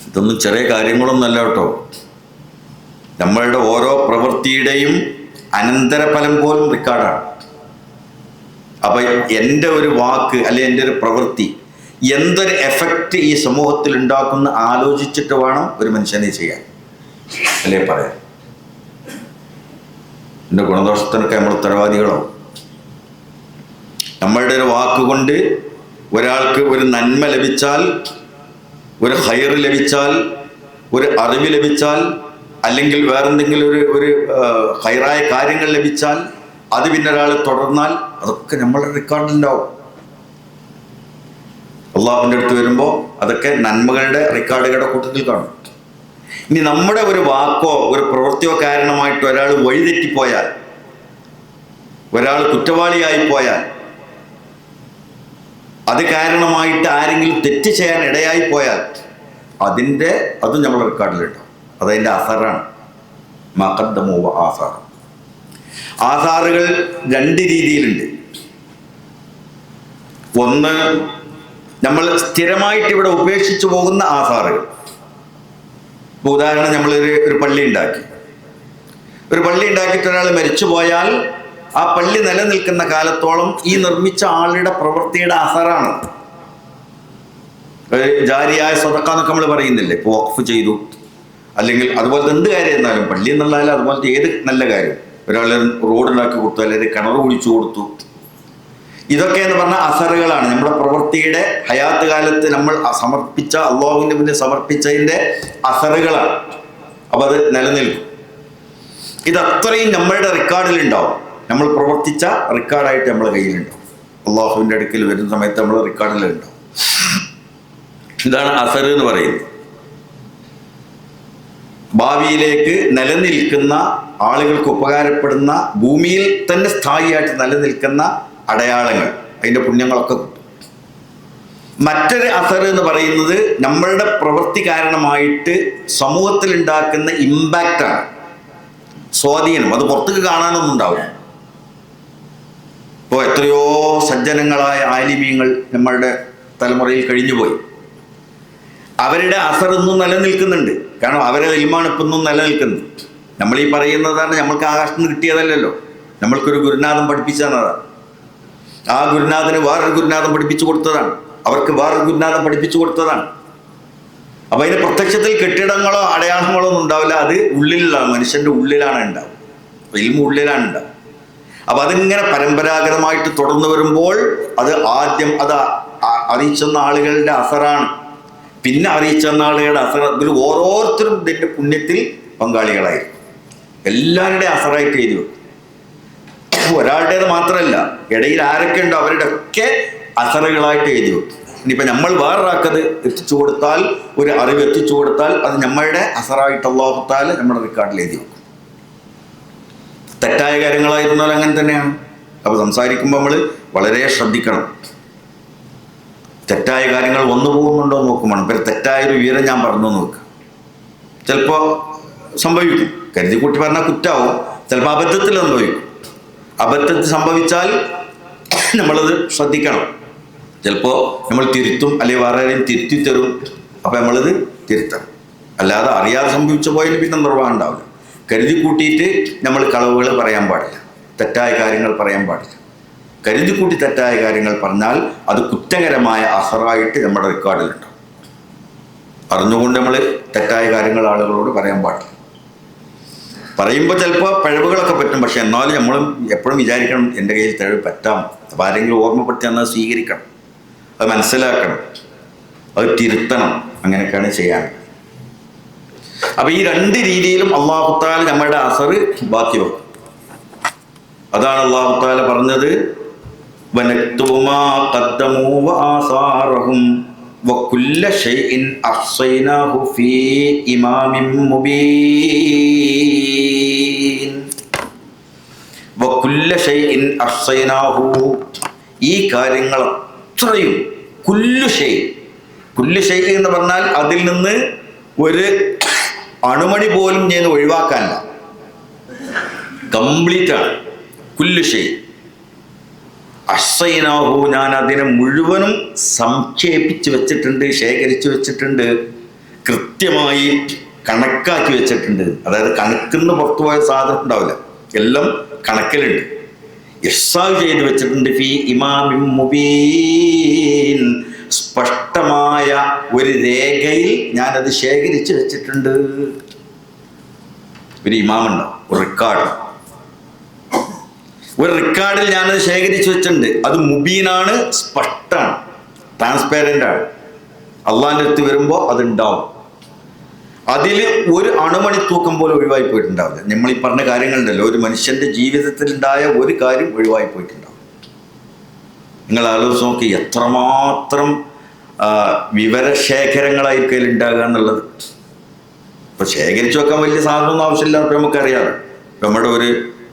ഇതൊന്നും ചെറിയ കാര്യങ്ങളൊന്നുമല്ല കേട്ടോ. നമ്മളുടെ ഓരോ പ്രവൃത്തിയുടെയും അനന്തരഫലം പോലും റെക്കോർഡാണ്. അപ്പൊ എൻ്റെ ഒരു വാക്ക് അല്ലെ എൻ്റെ ഒരു പ്രവൃത്തി എന്തൊരു എഫക്റ്റ് ഈ സമൂഹത്തിൽ ഉണ്ടാക്കുന്ന ആലോചിച്ചിട്ട് വേണം ഒരു മനുഷ്യനെ ചെയ്യാൻ, അല്ലേ പറയാൻ. എൻ്റെ ഗുണദോഷത്തിനൊക്കെ നമ്മൾ ഉത്തരവാദികളോ? നമ്മളുടെ ഒരു വാക്കുകൊണ്ട് ഒരാൾക്ക് ഒരു നന്മ ലഭിച്ചാൽ, ഒരു ഹൈർ ലഭിച്ചാൽ, ഒരു അറിവ് ലഭിച്ചാൽ, അല്ലെങ്കിൽ വേറെന്തെങ്കിലും ഒരു ഹൈറായ കാര്യങ്ങൾ ലഭിച്ചാൽ, അത് പിന്നെ ഒരാൾ തുടർന്നാൽ അതൊക്കെ നമ്മളുടെ റെക്കോർഡിലുണ്ടാവും. അള്ളാഹുവിൻ്റെ അടുത്ത് വരുമ്പോൾ അതൊക്കെ നന്മകളുടെ റെക്കോർഡുകളുടെ കൂട്ടത്തിൽ കാണും. ഇനി നമ്മുടെ ഒരു വാക്കോ ഒരു പ്രവൃത്തിയോ കാരണമായിട്ട് ഒരാൾ വഴിതെറ്റിപ്പോയാൽ, ഒരാൾ കുറ്റവാളിയായി പോയാൽ, അത് കാരണമായിട്ട് ആരെങ്കിലും തെറ്റ് ചെയ്യാൻ ഇടയായി പോയാൽ അതും നമ്മുടെ റെക്കോർഡിലുണ്ടാവും. അതതിൻ്റെ അസറാണ്. മഖദ്ദമു ആസാർ. ആസാറുകൾ രണ്ട് രീതിയിലുണ്ട്. ഒന്ന്, നമ്മൾ സ്ഥിരമായിട്ട് ഇവിടെ ഉപേക്ഷിച്ചു പോകുന്ന ആസാറുകൾ. ഉദാഹരണം, നമ്മളൊരു പള്ളി ഉണ്ടാക്കി. ഒരു പള്ളി ഉണ്ടാക്കിയിട്ട് ഒരാൾ മരിച്ചു പോയാൽ ആ പള്ളി നിലനിൽക്കുന്ന കാലത്തോളം ഈ നിർമ്മിച്ച ആളുടെ പ്രവൃത്തിയുടെ അസറാണ്. ജാരിയായ സ്വതക്ക എന്നൊക്കെ നമ്മൾ പറയുന്നില്ലേ, ഇപ്പോൾ വഖഫ് ചെയ്തു, അല്ലെങ്കിൽ അതുപോലത്തെ എന്ത് കാര്യം എന്നാലും പള്ളി എന്നുള്ളതിൽ അതുപോലത്തെ ഏത് നല്ല കാര്യം, ഒരാൾ റോഡുണ്ടാക്കി കൊടുത്തു, അല്ലെങ്കിൽ കിണർ കുഴിച്ചു കൊടുത്തു, ഇതൊക്കെ എന്ന് പറഞ്ഞാൽ അസറുകളാണ്. നമ്മുടെ പ്രവൃത്തിയുടെ ഹയാത്ത് കാലത്ത് നമ്മൾ സമർപ്പിച്ച, അള്ളാഹുവിൻ്റെ മുന്നിൽ സമർപ്പിച്ചതിൻ്റെ അസറുകളാണ്. അപ്പം അത് നിലനിൽക്കും. ഇതത്രയും നമ്മളുടെ റെക്കോർഡിലുണ്ടാവും. നമ്മൾ പ്രവർത്തിച്ച റെക്കോർഡായിട്ട് നമ്മുടെ കയ്യിലുണ്ടാവും. അള്ളാഹുവിൻ്റെ അടുക്കൽ വരുന്ന സമയത്ത് നമ്മൾ റെക്കോർഡിലുണ്ടാവും. ഇതാണ് അസർ എന്ന് പറയുന്നത്. ഭാവിയിലേക്ക് നിലനിൽക്കുന്ന, ആളുകൾക്ക് ഉപകാരപ്പെടുന്ന, ഭൂമിയിൽ തന്നെ സ്ഥായിയായിട്ട് നിലനിൽക്കുന്ന അടയാളങ്ങൾ, അതിൻ്റെ പുണ്യങ്ങളൊക്കെ കിട്ടും. മറ്റൊരു അസർ എന്ന് പറയുന്നത് നമ്മളുടെ പ്രവൃത്തി കാരണമായിട്ട് സമൂഹത്തിൽ ഉണ്ടാക്കുന്ന ഇമ്പാക്റ്റാണ്, സ്വാധീനം. അത് പുറത്തേക്ക് കാണാനൊന്നും ഉണ്ടാവില്ല. ഇപ്പോൾ എത്രയോ സജ്ജനങ്ങളായ ആലിമീങ്ങൾ നമ്മളുടെ തലമുറയിൽ കഴിഞ്ഞുപോയി. അവരുടെ അസർ ഇന്നും നിലനിൽക്കുന്നുണ്ട്. കാരണം അവരുടെ ഇൽമാണ് ഇപ്പം ഇന്നും നിലനിൽക്കുന്നത്. നമ്മളീ പറയുന്നതാണ് നമ്മൾക്ക് ആകാശത്ത് നിന്ന് കിട്ടിയതല്ലല്ലോ. നമ്മൾക്കൊരു ഗുരുനാഥൻ പഠിപ്പിച്ചു തന്നതാണ്. ആ ഗുരുനാഥന് വേറൊരു ഗുരുനാഥൻ പഠിപ്പിച്ചു കൊടുത്തതാണ്. അവർക്ക് വേറൊരു ഗുരുനാഥൻ പഠിപ്പിച്ചു കൊടുത്തതാണ്. അപ്പം അതിന് പ്രത്യക്ഷത്തിൽ കെട്ടിടങ്ങളോ അടയാളങ്ങളോ ഒന്നും ഉണ്ടാവില്ല. അത് ഉള്ളിലാണ്, മനുഷ്യൻ്റെ ഉള്ളിലാണ് ഉണ്ടാവും. ഇൽമ ഉള്ളിലാണ് ഉണ്ടാവും. അപ്പം അതിങ്ങനെ പരമ്പരാഗതമായിട്ട് തുടർന്ന് വരുമ്പോൾ അത് ആദ്യം അത് അറിയിച്ചെന്ന ആളുകളുടെ അസറാണ്. പിന്നെ അറിയിച്ചെന്ന ആളുകളുടെ അസർ, ഇതിൽ ഓരോരുത്തരും ഇതിൻ്റെ പുണ്യത്തിൽ പങ്കാളികളായിരിക്കും. എല്ലാവരുടെയും അസറായിട്ട് എഴുതി വെക്കും. ഒരാളുടേത് മാത്രമല്ല, ഇടയിൽ ആരൊക്കെ ഉണ്ടോ അവരുടെ ഒക്കെ അസറുകളായിട്ട് എഴുതി വെക്കും. ഇനിയിപ്പോൾ നമ്മൾ വേറൊരാൾക്കത് എത്തിച്ചു കൊടുത്താൽ, ഒരു അറിവ് എത്തിച്ചു കൊടുത്താൽ, അത് നമ്മളുടെ അസറായിട്ട് അല്ലാഹു തആല നമ്മുടെ റെക്കോർഡിൽ എഴുതി വെക്കും. തെറ്റായ കാര്യങ്ങളായിരുന്നാലും അങ്ങനെ തന്നെയാണ്. അപ്പോൾ സംസാരിക്കുമ്പോൾ നമ്മൾ വളരെ ശ്രദ്ധിക്കണം. തെറ്റായ കാര്യങ്ങൾ വന്നു പോകുന്നുണ്ടോ എന്ന് നോക്കുമ്പോൾ, ഇപ്പം തെറ്റായൊരു വിവരം ഞാൻ പറഞ്ഞു നോക്കുക, ചിലപ്പോൾ സംഭവിക്കും. കരുതി കൂട്ടി പറഞ്ഞാൽ കുറ്റാവും. ചിലപ്പോൾ അബദ്ധത്തിൽ സംഭവിക്കും. അബദ്ധത്തിൽ സംഭവിച്ചാൽ നമ്മളത് ശ്രദ്ധിക്കണം. ചിലപ്പോൾ നമ്മൾ തിരുത്തും, അല്ലെങ്കിൽ വേറെ ആരെയും തിരുത്തി തരും. അപ്പം നമ്മളിത് തിരുത്തണം. അല്ലാതെ അറിയാതെ സംഭവിച്ചു പോയാൽ പിന്നെ നിർവ്വാഹം ഉണ്ടാവില്ല. കരുതി കൂട്ടിയിട്ട് നമ്മൾ കളവുകൾ പറയാൻ പാടില്ല, തെറ്റായ കാര്യങ്ങൾ പറയാൻ പാടില്ല. കരുതി കൂട്ടി തെറ്റായ കാര്യങ്ങൾ പറഞ്ഞാൽ അത് കുറ്റകരമായ അസറായിട്ട് നമ്മുടെ റെക്കോർഡിലുണ്ടാവും. അറിഞ്ഞുകൊണ്ട് നമ്മൾ തെറ്റായ കാര്യങ്ങൾ ആളുകളോട് പറയാൻ പാടില്ല. പറയുമ്പോൾ ചിലപ്പോൾ പിഴവുകളൊക്കെ പറ്റും. പക്ഷെ എന്നാലും നമ്മളും എപ്പോഴും വിചാരിക്കണം, എൻ്റെ കയ്യിൽ പിഴവ് പറ്റാം. അപ്പോൾ ആരെങ്കിലും ഓർമ്മപ്പെടുത്തി എന്നാൽ സ്വീകരിക്കണം, അത് മനസ്സിലാക്കണം, അത് തിരുത്തണം. അങ്ങനെയൊക്കെയാണ് ചെയ്യാൻ. അപ്പം ഈ രണ്ട് രീതിയിലും അല്ലാഹു തആല നമ്മുടെ അസർ ബാക്കി വെക്കും. അതാണ് അല്ലാഹു തആല പറഞ്ഞത്, വനക്തുബു മാ ഖദ്ദമൂ വആസാറഹും വകുല്ല ഷൈഇൻ അഹ്സൈനാഹു ഫീ ഇമാമിൻ മുബീൻ. വകുല്ല ഷൈഇൻ അഹ്സൈനാഹു, ഈ കാര്യങ്ങൾ അത്രയും, കുല്ലു ഷൈ, കുല്ലു ഷൈഇ എന്ന് പറഞ്ഞാൽ അതിൽ നിന്ന് ഒരു അണുമണി പോലും ഞാൻ ഒഴിവാക്കാനില്ല, കംപ്ലീറ്റ് ആണ് കുല്ലു ഷൈഇ. അഹ്സൈനാഹു, ഞാൻ അതിനെ മുഴുവനും സംക്ഷേപിച്ച് വെച്ചിട്ടുണ്ട്, ശേഖരിച്ചു വെച്ചിട്ടുണ്ട്, കൃത്യമായി കണക്കാക്കി വെച്ചിട്ടുണ്ട്. അതായത് കണക്കിന്ന് പുറത്തുപോയ സാധനം ഉണ്ടാവില്ല, എല്ലാം കണക്കിലുണ്ട്, ഇഹ്സാഹ് ചെയ്ത് വെച്ചിട്ടുണ്ട്. ഫീ ഇമാമിൻ മുബീൻ, സ്പഷ്ടമായ ഒരു രേഖയിൽ ഞാനത് ശേഖരിച്ച് വെച്ചിട്ടുണ്ട്. ഒരു ഇമാമുണ്ടാവും, ഒരു റെക്കോർഡ്, ഒരു റെക്കോർഡിൽ ഞാനത് ശേഖരിച്ച് വെച്ചിട്ടുണ്ട്. അത് മുബീനാണ്, സ്പഷ്ടമാണ്, ട്രാൻസ്പെറൻ്റ് ആണ്. അള്ളാഹിൻ്റെ അടുത്ത് വരുമ്പോൾ അതുണ്ടാവും. അതിൽ ഒരു അണുമണി തൂക്കം പോലെ ഒഴിവായി പോയിട്ടുണ്ടാവില്ല. നമ്മൾ ഈ പറഞ്ഞ കാര്യങ്ങളുണ്ടല്ലോ, ഒരു മനുഷ്യന്റെ ജീവിതത്തിൽ ഉണ്ടായ ഒരു കാര്യം ഒഴിവായി പോയിട്ടുണ്ടാവും. നിങ്ങൾ ആലോചിച്ച് നോക്കി, എത്രമാത്രം വിവരശേഖരങ്ങളായിരിക്കും അതിൽ ഉണ്ടാകുക എന്നുള്ളത്. ഇപ്പൊ ശേഖരിച്ചു വെക്കാൻ വലിയ സാധനമൊന്നും ആവശ്യമില്ല, ഇപ്പം നമുക്കറിയാം. ഇപ്പം നമ്മുടെ ഒരു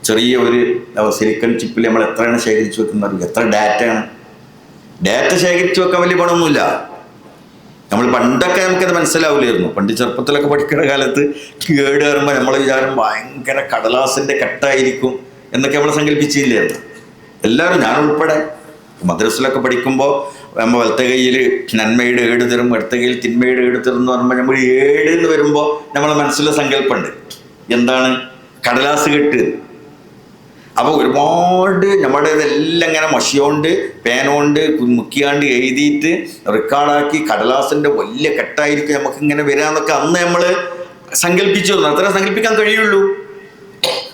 ചെറിയ ഒരു സിലിക്കൺ ചിപ്പിൽ നമ്മൾ എത്രയാണ് ശേഖരിച്ചു വെക്കുന്നത്, എത്ര ഡാറ്റയാണ്. ഡാറ്റ ശേഖരിച്ചു വെക്കാൻ വലിയ പണമൊന്നുമില്ല. നമ്മൾ പണ്ടൊക്കെ നമുക്കത് മനസ്സിലാവില്ലായിരുന്നു. പണ്ട് ചെറുപ്പത്തിലൊക്കെ പഠിക്കുന്ന കാലത്ത് കേട് കയറുമ്പോൾ നമ്മളെ വിചാരം ഭയങ്കര കടലാസിൻ്റെ കെട്ടായിരിക്കും എന്നൊക്കെ നമ്മൾ സങ്കല്പിച്ചില്ലായിരുന്നു എല്ലാവരും, ഞാൻ ഉൾപ്പെടെ. മദ്രസിലൊക്കെ പഠിക്കുമ്പോൾ നമ്മൾ വലത്തെ കയ്യിൽ നന്മയുടെ ഏട് തരും, ഇടത്തെ കയ്യിൽ തിന്മയുടെ ഏട് തരും എന്ന് പറയുമ്പോൾ നമ്മൾ ഏട് എന്ന് വരുമ്പോൾ നമ്മളെ മനസ്സിലെ സങ്കല്പമുണ്ട്, എന്താണ്? കടലാസ് കെട്ട്. അപ്പോൾ ഒരുപാട് നമ്മുടെ ഇതെല്ലാം ഇങ്ങനെ മഷിയോണ്ട് പേനോണ്ട് മുക്കിയാണ്ട് എഴുതിയിട്ട് റെക്കോർഡാക്കി കടലാസിൻ്റെ വലിയ കെട്ടായിരിക്കും നമുക്കിങ്ങനെ വരാമെന്നൊക്കെ അന്ന് നമ്മൾ സങ്കല്പിച്ചു. അത്ര സങ്കല്പിക്കാൻ കഴിയുള്ളൂ,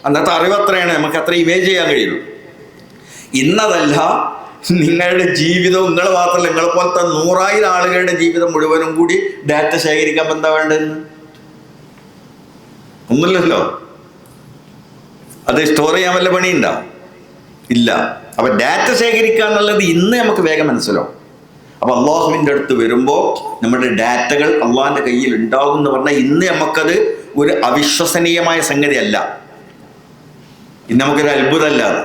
അന്നത്തെ അറിവ് അത്രയാണ്, നമുക്ക് അത്ര ഇമേജ് ചെയ്യാൻ കഴിയുള്ളൂ. ഇന്നതല്ല, നിങ്ങളുടെ ജീവിതവും നിങ്ങൾ മാത്രമല്ല, നിങ്ങളെ പോലത്തെ 100,000 ആളുകളുടെ ജീവിതം മുഴുവനും കൂടി ഡാറ്റ ശേഖരിക്കാൻ എന്താ വേണ്ടതെന്ന് ഒന്നുമില്ലല്ലോ. അത് സ്റ്റോർ ചെയ്യാൻ വല്ല പണിയുണ്ടാവും? ഇല്ല. അപ്പൊ ഡാറ്റ ശേഖരിക്കുക എന്നുള്ളത് ഇന്ന് നമുക്ക് വേഗം മനസ്സിലാവും. അപ്പൊ അള്ളാഹുവിൻ്റെ അടുത്ത് വരുമ്പോൾ നമ്മുടെ ഡാറ്റകൾ അള്ളാഹിന്റെ കയ്യിൽ ഉണ്ടാകും എന്ന് പറഞ്ഞാൽ ഇന്ന് നമുക്കത് ഒരു അവിശ്വസനീയമായ സംഗതിയല്ല, ഇന്ന് നമുക്കൊരു അത്ഭുതമല്ല അത്.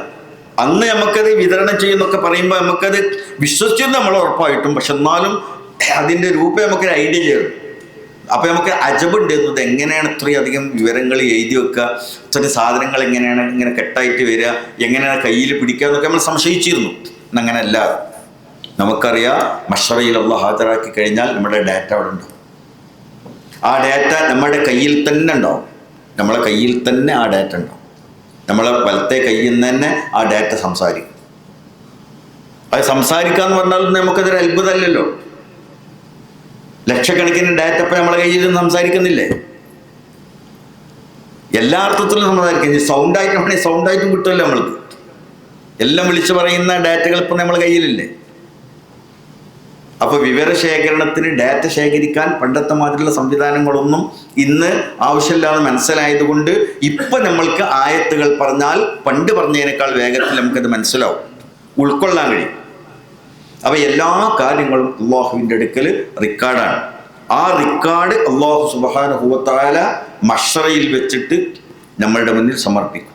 അന്ന് നമുക്കത് വിതരണം ചെയ്യുന്നൊക്കെ പറയുമ്പോൾ നമുക്കത് വിശ്വസിച്ചെന്ന് നമ്മൾ ഉറപ്പായിട്ടും, പക്ഷെ എന്നാലും അതിൻ്റെ രൂപം നമുക്കൊരു ഐഡിയ ചെയ്യും. അപ്പം നമുക്ക് അജബുണ്ട് എന്നത്, എങ്ങനെയാണ് ഇത്രയും അധികം വിവരങ്ങൾ എഴുതി വെക്കുക, ഇത്രയും സാധനങ്ങൾ എങ്ങനെയാണ് ഇങ്ങനെ കെട്ടായിട്ട് വരിക, എങ്ങനെയാണ് കയ്യിൽ പിടിക്കുക എന്നൊക്കെ നമ്മൾ സംശയിച്ചിരുന്നു. എന്നങ്ങനെയല്ല, നമുക്കറിയാം മഷ്റയിൽ അല്ലാഹ് ഹാജരാക്കി കഴിഞ്ഞാൽ നമ്മുടെ ഡാറ്റ അവിടെ ഉണ്ടാവും. ആ ഡാറ്റ നമ്മുടെ കയ്യിൽ തന്നെ ഉണ്ടാവും, നമ്മളെ കയ്യിൽ തന്നെ ആ ഡാറ്റ ഉണ്ടാവും. നമ്മളെ വലത്തെ കയ്യിൽ നിന്ന് തന്നെ ആ ഡാറ്റ സംസാരിക്കും. അത് സംസാരിക്കുക എന്ന് പറഞ്ഞാൽ നമുക്കതൊരു അത്ഭുതമല്ലല്ലോ. ലക്ഷക്കണക്കിന് ഡാറ്റ ഇപ്പം നമ്മളെ കയ്യിൽ നിന്ന് സംസാരിക്കുന്നില്ലേ? എല്ലാ അർത്ഥത്തിലും സംസാരിക്കും. സൗണ്ടായിട്ടും സൗണ്ടായിട്ടും കിട്ടുമല്ലോ നമ്മൾക്ക്. എല്ലാം വിളിച്ചു പറയുന്ന ഡാറ്റകൾ ഇപ്പം നമ്മളെ കയ്യിലില്ലേ? അപ്പോൾ വിവരശേഖരണത്തിന് ഡാറ്റ ശേഖരിക്കാൻ പണ്ടത്തെ മാതിരിയുള്ള സംവിധാനങ്ങളൊന്നും ഇന്ന് ആവശ്യമില്ലാതെ മനസ്സിലായതുകൊണ്ട് ഇപ്പം നമ്മൾക്ക് ആയത്തുകൾ പറഞ്ഞാൽ പണ്ട് പറഞ്ഞതിനേക്കാൾ വേഗത്തിൽ നമുക്കത് മനസ്സിലാവും, ഉൾക്കൊള്ളാൻ കഴിയും. അപ്പോൾ എല്ലാ കാര്യങ്ങളും അള്ളാഹുവിൻ്റെ അടുക്കൽ റിക്കാർഡാണ്. ആ റിക്കാർഡ് അള്ളാഹു സുബ്ഹാനഹു വ തആല മഹ്ശറയിൽ വെച്ചിട്ട് നമ്മളുടെ മുന്നിൽ സമർപ്പിക്കും.